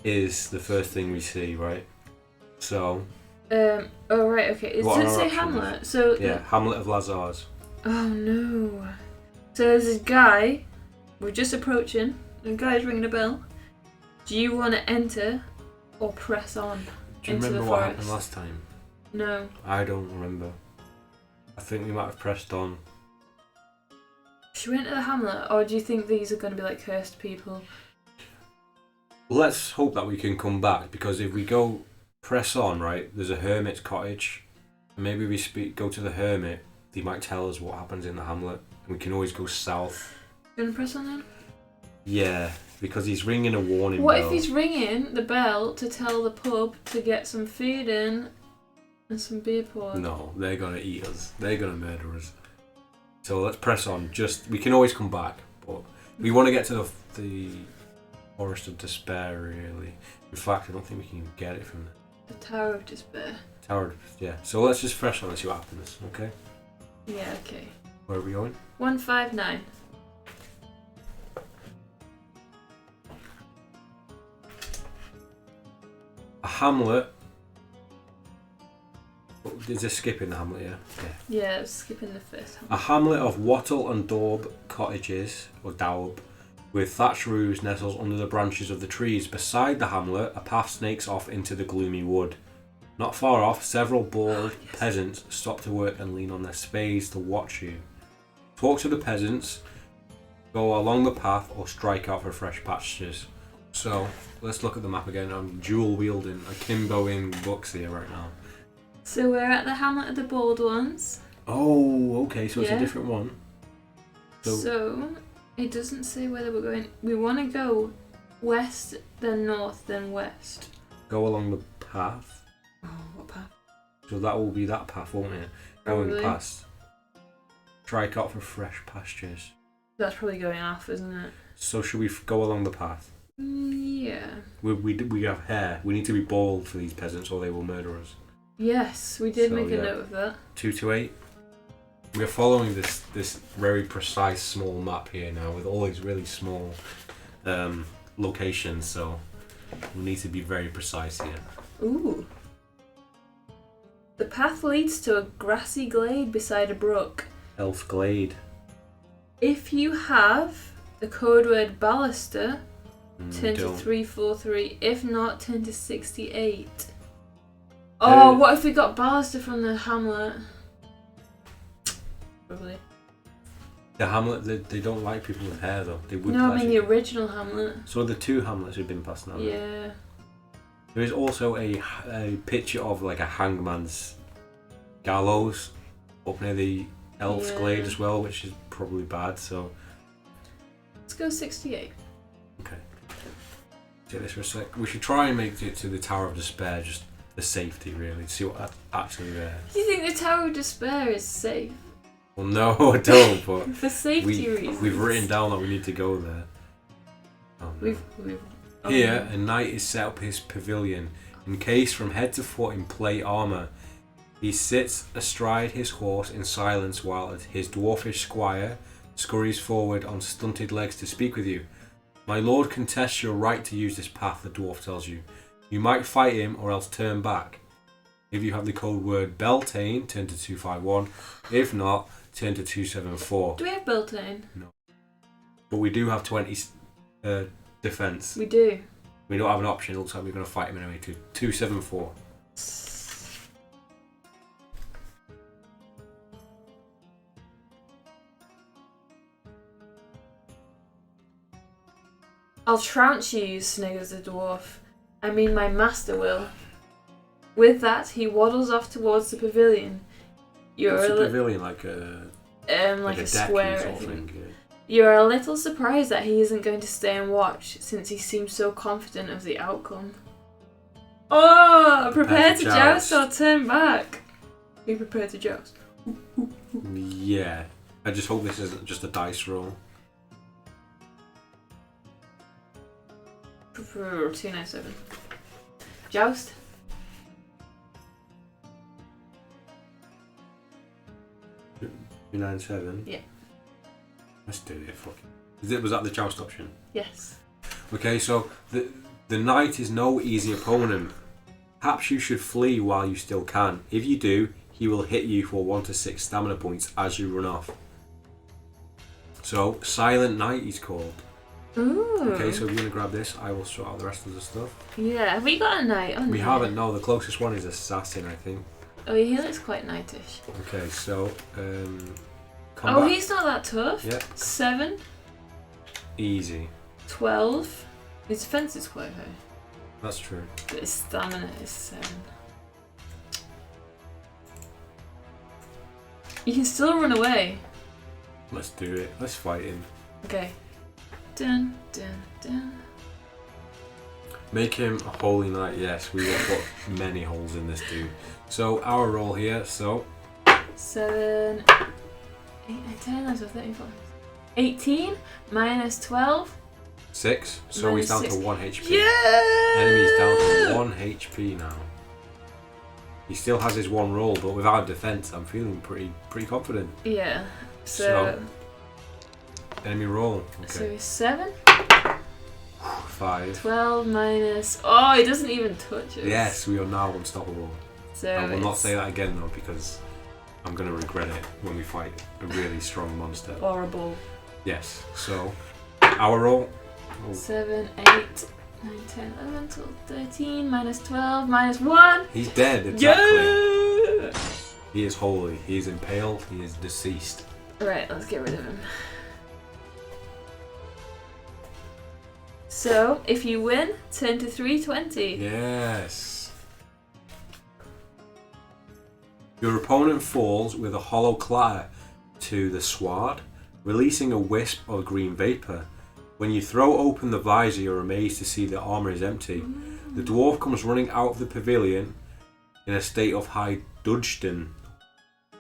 is the first thing we see, right? So. Oh right, okay. Does it say Hamlet? So yeah, Hamlet of Lazars. Oh no. So there's this guy. We're just approaching. The guy's ringing a bell. Do you want to enter or press on? Do you remember what happened last time? No. I don't remember. I think we might have pressed on. Should we enter the hamlet, or do you think these are going to be like cursed people? Let's hope that we can come back, because if we go press on, right, there's a hermit's cottage. Maybe we go to the hermit, they might tell us what happens in the hamlet, and we can always go south. You want to press on then? Yeah, because he's ringing a warning bell. What if he's ringing the bell to tell the pub to get some food in and some beer poured? No, they're going to eat us. They're going to murder us. So let's press on. We can always come back, but we want to get to the Forest of Despair, really. In fact, I don't think we can get it from there. The Tower of Despair. Yeah. So let's just press on and see what happens, okay? Yeah, okay. Where are we going? 159. A hamlet. Is this skipping the hamlet, yeah? Yeah, skipping the first hamlet. A hamlet of wattle and daub cottages, or daub, with thatched roofs nestles under the branches of the trees. Beside the hamlet, a path snakes off into the gloomy wood. Not far off, several bald peasants stop to work and lean on their spades to watch you. Talk to the peasants, go along the path, or strike out for fresh pastures. So, let's look at the map again. I'm dual wielding, akimboing books here right now. So we're at the Hamlet of the Bald Ones. Oh, okay, so it's a different one. So, it doesn't say whether we're going... We want to go west, then north, then west. Go along the path. Oh, what path? So that will be that path, won't it? Going past. Strike out for fresh pastures. That's probably going off, isn't it? So should we go along the path? Yeah. We have hair. We need to be bald for these peasants or they will murder us. Yes, we did So, make a yeah. note of that. 2 to 8. We're following this very precise small map here now with all these really small locations, so we need to be very precise here. Ooh. The path leads to a grassy glade beside a brook. Elf Glade. If you have the code word baluster, turn to Don't. 343. If not, turn to 68. Oh, what if we got baluster from the Hamlet? Probably. The Hamlet, they don't like people with hair though. They would. No, I mean the original Hamlet. So the 2 Hamlets have been passed now. Yeah. There is also a picture of like a hangman's gallows up near the Elf's Glade as well, which is probably bad. So let's go 68. okay. Take this for a sec. We should try and make it to the Tower of Despair, just the safety really, see what actually there. Do you think the Tower of Despair is safe? Well, no, I don't. But For safety reasons. we've written down that we need to go there. Oh, no. We've Here, a knight is set up his pavilion, encased from head to foot in plate armour. He sits astride his horse in silence while his dwarfish squire scurries forward on stunted legs to speak with you. My lord contests your right to use this path, the dwarf tells you. You might fight him or else turn back. If you have the code word Beltane, turn to 251. If not, turn to 274. Do we have Beltane? No. But we do have 20 defence. We do. We don't have an option. It looks like we're going to fight him anyway. 274. I'll trounce you, sniggers the dwarf. I mean my master will. With that, he waddles off towards the pavilion. What's a pavilion? Like a a square, sort I of think. thing, yeah. You're a little surprised that he isn't going to stay and watch, since he seems so confident of the outcome. Oh, prepare to joust or turn back. Be prepared to joust. Yeah. I just hope this isn't just a dice roll. 297. Joust. Two 297. Yeah. Let's do it. Fucking. Was that the joust option? Yes. Okay, so the knight is no easy opponent. Perhaps you should flee while you still can. If you do, he will hit you for 1 to 6 stamina points as you run off. So, Silent Knight he's called. Ooh. Okay, so if you're going to grab this, I will sort out the rest of the stuff. Yeah, have we got a knight on We there? haven't, no. The closest one is Assassin, I think. Oh, he looks quite knightish. Okay, so, combat. Oh, he's not that tough. Yep. 7, Easy. 12. His defense is quite high. That's true. But his stamina is 7. You can still run away. Let's do it. Let's fight him. Okay. Dun, dun, dun. Make him a holy knight. Yes, we will put many holes in this dude. So our roll here. So 7, 8, 9, 10, 11, 12, 13, 14. 18 minus 12. 6. So Minus he's down 6. to 1 HP. Yeah! Enemy's down to 1 HP now. He still has his one roll, but without defense, I'm feeling pretty confident. Yeah. So Enemy roll. So Okay. he's 7. 5. 12 minus. Oh, he doesn't even touch us. Yes, we are now unstoppable. So I will not it's say that again though, because I'm going to regret it when we fight a really strong monster. horrible. Yes. So our roll. 7, 8, 9, 10, 11, 12, 13, minus 12, minus 1. He's dead. Exactly. Yeah! He is holy. He is impaled. He is deceased. Right, let's get rid of him. So, if you win, turn to 320. Yes. Your opponent falls with a hollow clatter to the sward, releasing a wisp of green vapour. When you throw open the visor, you're amazed to see the armour is empty. The dwarf comes running out of the pavilion in a state of high dudgeon.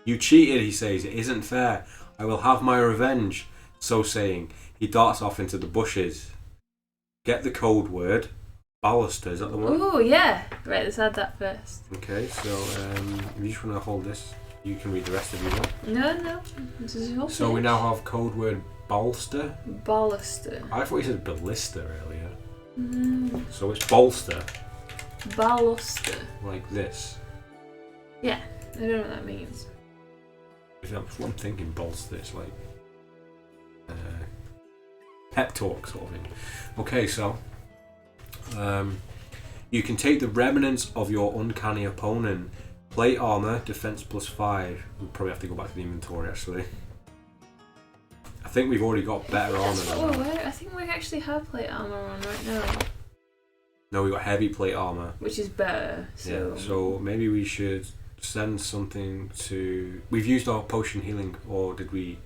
You cheated, he says. It isn't fair. I will have my revenge. So saying, he darts off into the bushes. Get the code word, baluster, is that the one? Oh, yeah. Right, let's add that first. Okay, so if you just want to hold this, you can read the rest of your one. No. This is your So we page. now have code word bolster. Baluster. I thought you said ballista earlier. No. So it's bolster, Baluster. like this. Yeah, I don't know what that means. If I'm thinking bolster, it's like pep talk sort of thing. Okay, so you can take the remnants of your uncanny opponent. Plate armor, defense +5. We'll probably have to go back to the inventory actually. I think we've already got better armor than that. I think we actually have plate armor on right now, No, we got heavy plate armor. which is better. So, Yeah, so maybe we should send something to. We've used our potion healing, or did we?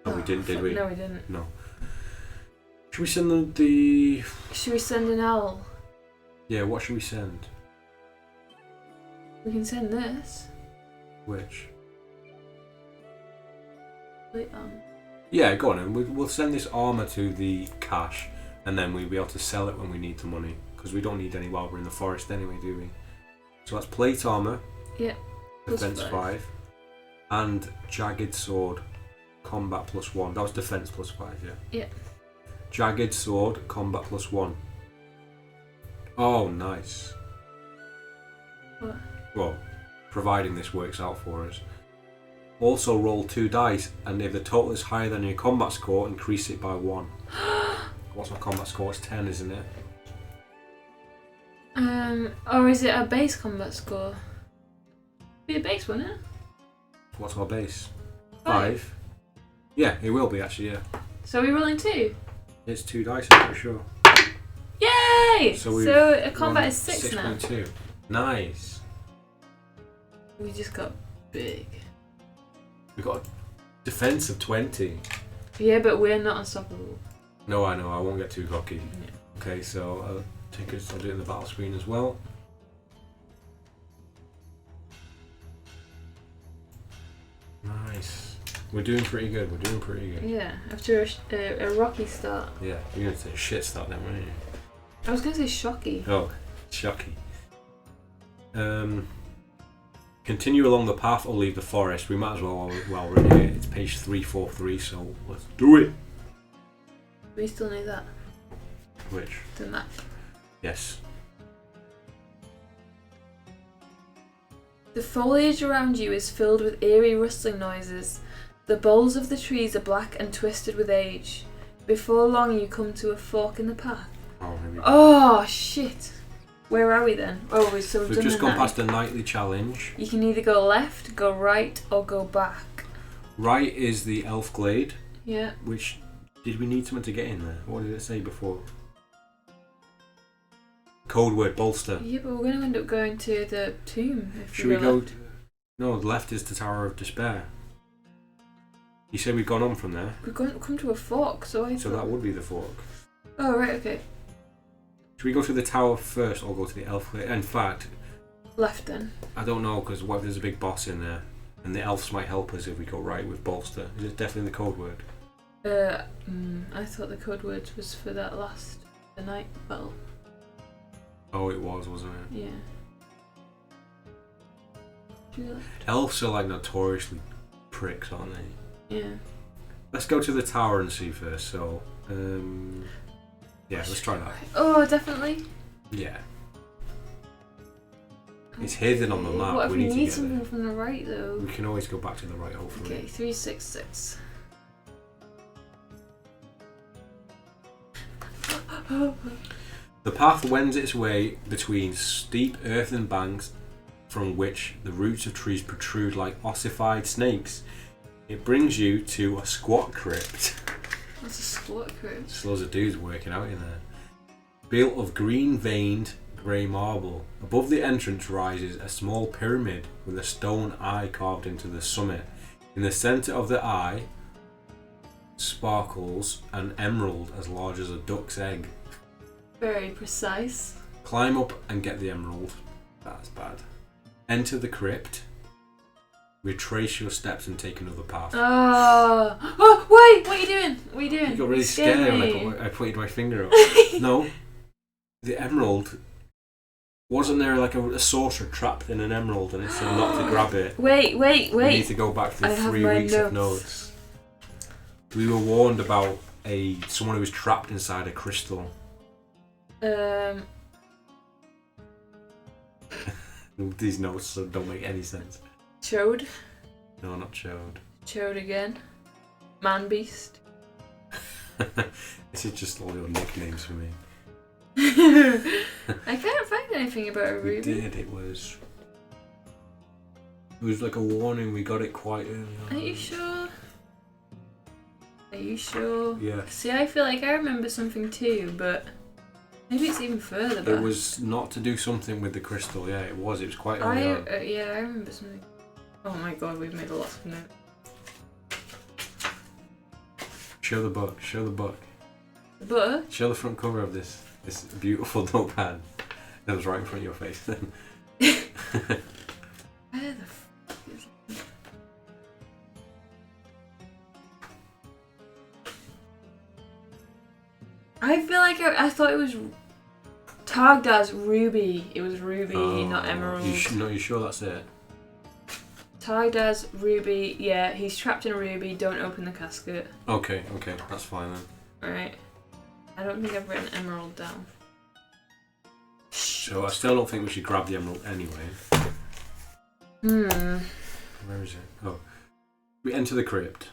No, we didn't, did we? No, we didn't. No. Should we send them the. Should we send an owl? Yeah, what should we send? We can send this. Which? Plate armor. Yeah, go on, and we'll send this armor to the cache, and then we'll be able to sell it when we need the money, because we don't need any while we're in the forest anyway, do we? So that's plate armor. Yeah. Defense +5. 5. And jagged sword, combat +1. That was defense +5, yeah? Yeah. Jagged sword, combat +1. Oh, nice. What? Well, providing this works out for us. Also roll 2 dice, and if the total is higher than your combat score, increase it by 1. What's my combat score? It's 10, isn't it? Or is it a base combat score? Be a base, wouldn't it? What's our base? 5. 5? Yeah, it will be actually, yeah. So we're rolling 2. It's 2 dice, I'm pretty sure. Yay! So a combat is 6 now. 6.2. Nice. We just got big. We got a defense of 20. Yeah, but we're not unstoppable. No, I know, I won't get too cocky. Yeah. Okay, so I'll do it in the battle screen as well. Nice. We're doing pretty good, Yeah, after a rocky start. Yeah, you're going to say shit start then, weren't you? I was going to say shocky. Oh, shocky. Continue along the path or leave the forest. We might as well while we're here. It's page 343, so let's do it. We still need that. Which? The map. Yes. The foliage around you is filled with eerie rustling noises. The boles of the trees are black and twisted with age. Before long you come to a fork in the path. Oh, maybe. Oh, shit. Where are we then? Oh, we've We've just gone past the nightly challenge. You can either go left, go right, or go back. Right is the elf glade. Yeah. Which, did we need someone to get in there? What did it say before? Code word bolster. Yeah, but we're going to end up going to the tomb. If Should we go? left. No, left is the Tower of Despair. You said we've gone on from there. We're going to come to a fork, so I So thought... that would be the fork. Oh, right, okay. Should we go to the tower first or go to the elf glade? In fact, Left then. I don't know, because what if there's a big boss in there? And the elves might help us if we go right with bolster. Is it definitely the code word? I thought the code word was for that the night battle. Oh, it was, wasn't it? Yeah. Should we left? Elves are like notoriously pricks, aren't they? Yeah. Let's go to the tower and see first. So, yeah, let's try that. Oh, definitely. Yeah. It's hidden on the map. What if we need to need get something there. from the right though? We can always go back to the right, hopefully. Okay, 366. The path wends its way between steep earthen banks from which the roots of trees protrude like ossified snakes. It brings you to a squat crypt. That's a squat crypt. Just loads of dudes working out in there. Built of green veined grey marble. Above the entrance rises a small pyramid with a stone eye carved into the summit. In the centre of the eye sparkles an emerald as large as a duck's egg. Very precise. Climb up and get the emerald. That's bad. Enter the crypt. Retrace your steps and take another path. Oh, wait! What are you doing? What are you doing? You got really scared scared me. when I pointed my finger up. No? The emerald. Wasn't there like a sorcerer trapped in an emerald and it said not to grab it? Wait. We need to go back to the 3 weeks of notes. We were warned about someone who was trapped inside a crystal. These notes don't make any sense. Chode? No, not Chode. Chode again. Man Beast. This is just all your nicknames for me. I can't find anything about a ruby. We did. It was like a warning. We got it quite early on. Are you sure? Are you sure? Yeah. See, I feel like I remember something too, but maybe it's even further back. It was not to do something with the crystal. Yeah, it was. It was quite early on. Yeah, I remember something. Oh my god, we've made a lot of notes. Show the book. Show the book. The book? Show the front cover of this beautiful notepad. That was right in front of your face then. Where the fuck is it? I feel like I thought it was tagged as ruby. It was ruby, not emerald. You sure that's it? Tagged as ruby. Yeah, he's trapped in a ruby. Don't open the casket. Okay, that's fine then. Alright. I don't think I've written emerald down. So I still don't think we should grab the emerald anyway. Where is it? Oh. We enter the crypt.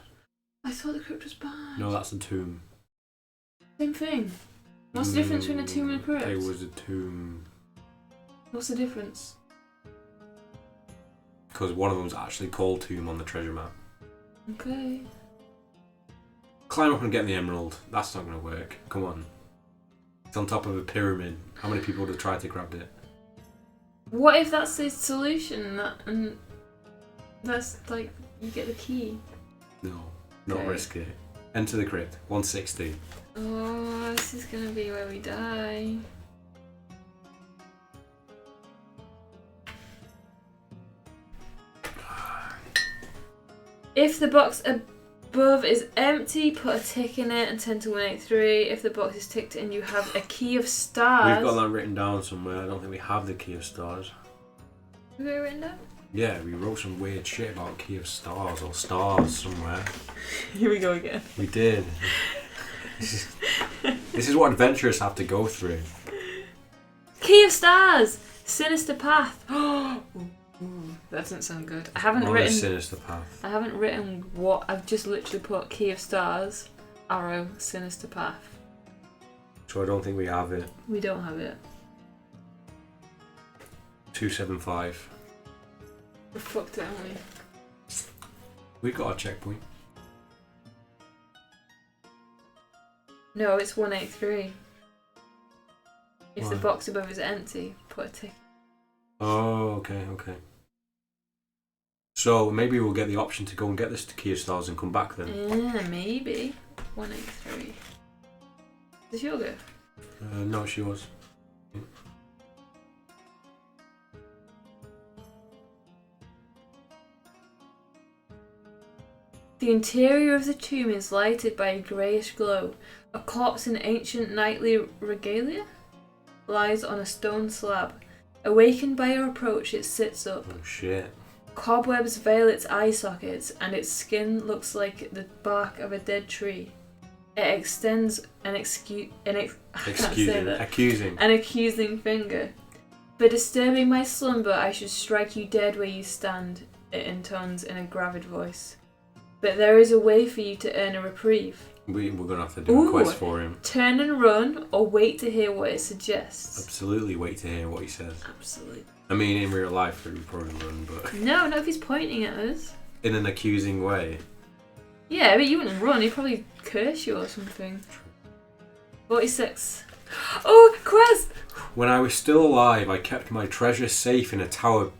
I thought the crypt was bad. No, that's the tomb. Same thing. What's the difference between a tomb and a crypt? There was a tomb. What's the difference? Because one of them was actually called tomb on the treasure map. Okay. Climb up and get the emerald. That's not going to work. Come on. It's on top of a pyramid. How many people would have tried to grab it? What if that's the solution and that's like you get the key? No, not risk it. Enter the crypt. 160. Oh, this is gonna be where we die. If the box above is empty, put a tick in it and turn to 183. If the box is ticked in, you have a key of stars. We've got that written down somewhere. I don't think we have the key of stars. Have we got it written down? Yeah, we wrote some weird shit about key of stars or stars somewhere. Here we go again. We did. This is what adventurers have to go through. Key of stars! Sinister path. That doesn't sound good. I haven't written. Sinister path. I haven't written what. I've just literally put key of stars, arrow, sinister path. So I don't think we have it. We don't have it. 275. We fucked it, haven't we? We've got a checkpoint. No, it's 183. If Why? the box above is empty, put a tick. Oh, okay. So maybe we'll get the option to go and get this key of stars and come back then. Yeah, maybe. 183. Does your go? No, she was. The interior of the tomb is lighted by a greyish glow. A corpse in ancient knightly regalia lies on a stone slab. Awakened by your approach, it sits up. Oh shit. Cobwebs veil its eye sockets, and its skin looks like the bark of a dead tree. It extends an accusing finger. For disturbing my slumber, I should strike you dead where you stand, it intones in a gravid voice. But there is a way for you to earn a reprieve. We're going to have to do a quest for him. Turn and run, or wait to hear what it suggests. Absolutely wait to hear what he says. Absolutely. I mean, in real life, we would probably run, but... No, not if he's pointing at us. In an accusing way. Yeah, but you wouldn't run, he'd probably curse you or something. 46. Oh, quest! When I was still alive, I kept my treasure safe in a tower...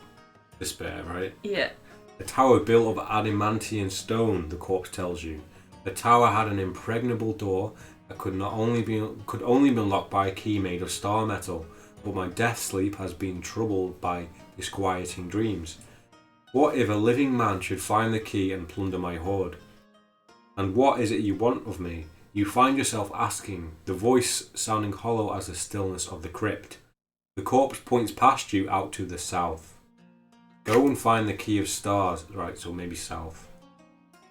Despair, right? Yeah. A tower built of adamantine stone, the corpse tells you. The tower had an impregnable door that could only be unlocked by a key made of star metal, but my death sleep has been troubled by disquieting dreams. What if a living man should find the key and plunder my hoard? And what is it you want of me? You find yourself asking, the voice sounding hollow as the stillness of the crypt. The corpse points past you out to the south. Go and find the key of stars. Right, so maybe south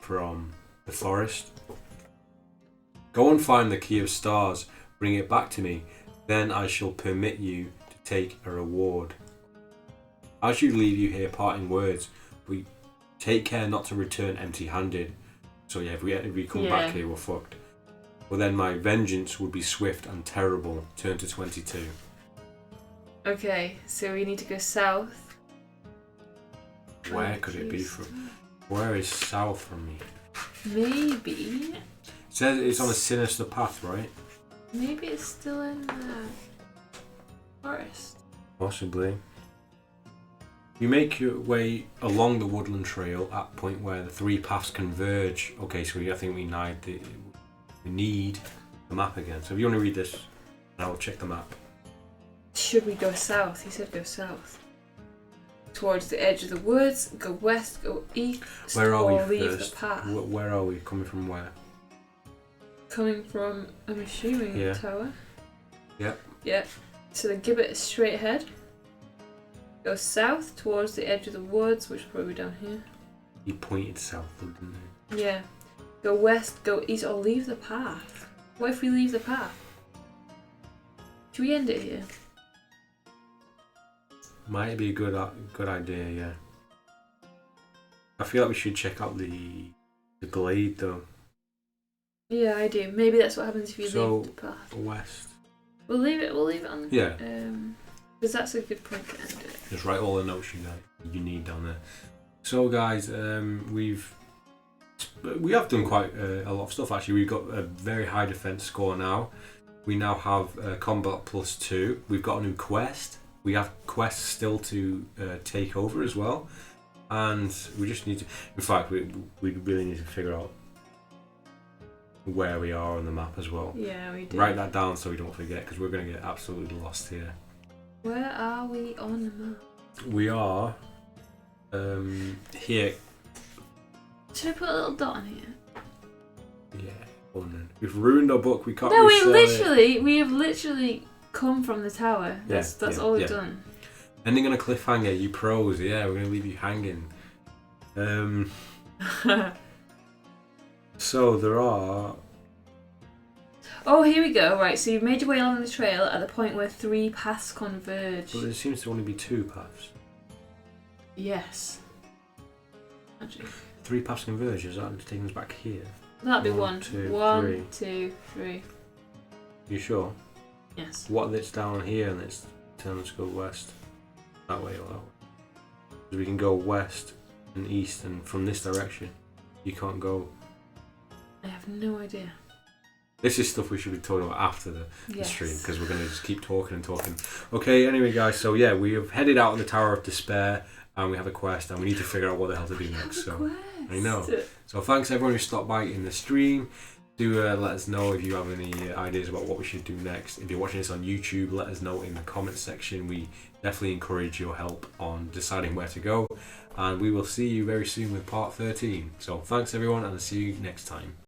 from the forest. Go and find the key of stars. Bring it back to me. Then I shall permit you to take a reward. As you leave, you hear parting words. We take care not to return empty-handed. So yeah, if we come back here, we're fucked. Well, then my vengeance would be swift and terrible. Turn to 22. Okay, so we need to go south. Where could it be from? Where is south from me? Maybe. It says it's on a sinister path, right? Maybe it's still in the forest. Possibly. You make your way along the woodland trail at a point where the three paths converge. Okay, so I think we need the map again. So if you want to read this, I'll check the map. Should we go south? He said go south. Towards the edge of the woods, go west, go east, Where are we or leave first? the path. Where are we? Coming from where? Coming from, I'm assuming, Yeah. the tower. Yep. Yep. So the gibbet is straight ahead. Go south towards the edge of the woods, which will probably be down here. He pointed south, didn't he? Yeah. Go west, go east, or leave the path. What if we leave the path? Should we end it here? Might be a good idea, yeah. I feel like we should check out the glade though. Yeah, I do. Maybe that's what happens if you So, leave the path. West. We'll leave it on. Yeah. Because that's a good point to end it. Just write all the notes you need down there. So guys, we have done quite a lot of stuff actually. We've got a very high defense score now. We now have combat +2. We've got a new quest. We have quests still to take over as well, and we just need to. In fact, we really need to figure out where we are on the map as well. Yeah, we do. Write that down so we don't forget, because we're going to get absolutely lost here. Where are we on the map? We are here. Should I put a little dot on here? Yeah. Oh no. We've ruined our book. We can't. No, we have literally come from the tower. That's all we've done. Ending on a cliffhanger, you pros. Yeah, we're gonna leave you hanging. So there are. Oh, here we go. Right, so you've made your way along the trail at the point where three paths converge. But there seems to only be two paths. Yes. Actually. Three paths converge. Is that taking us back here? That'd be one. Two, One, three. 2, 3. You sure? Yes. What if it's down here and it's telling us to go west? That way or that way? Because we can go west and east, and from this direction, you can't go. I have no idea. This is stuff we should be talking about after the Yes. stream, because we're going to just keep talking and talking. Okay, anyway, guys, so yeah, we have headed out on the Tower of Despair, and we have a quest, and we need to figure out what the hell to do next. So I know. So thanks everyone who stopped by in the stream. Do let us know if you have any ideas about what we should do next. If you're watching this on YouTube, let us know in the comments section. We definitely encourage your help on deciding where to go. And we will see you very soon with part 13. So thanks everyone, and I'll see you next time.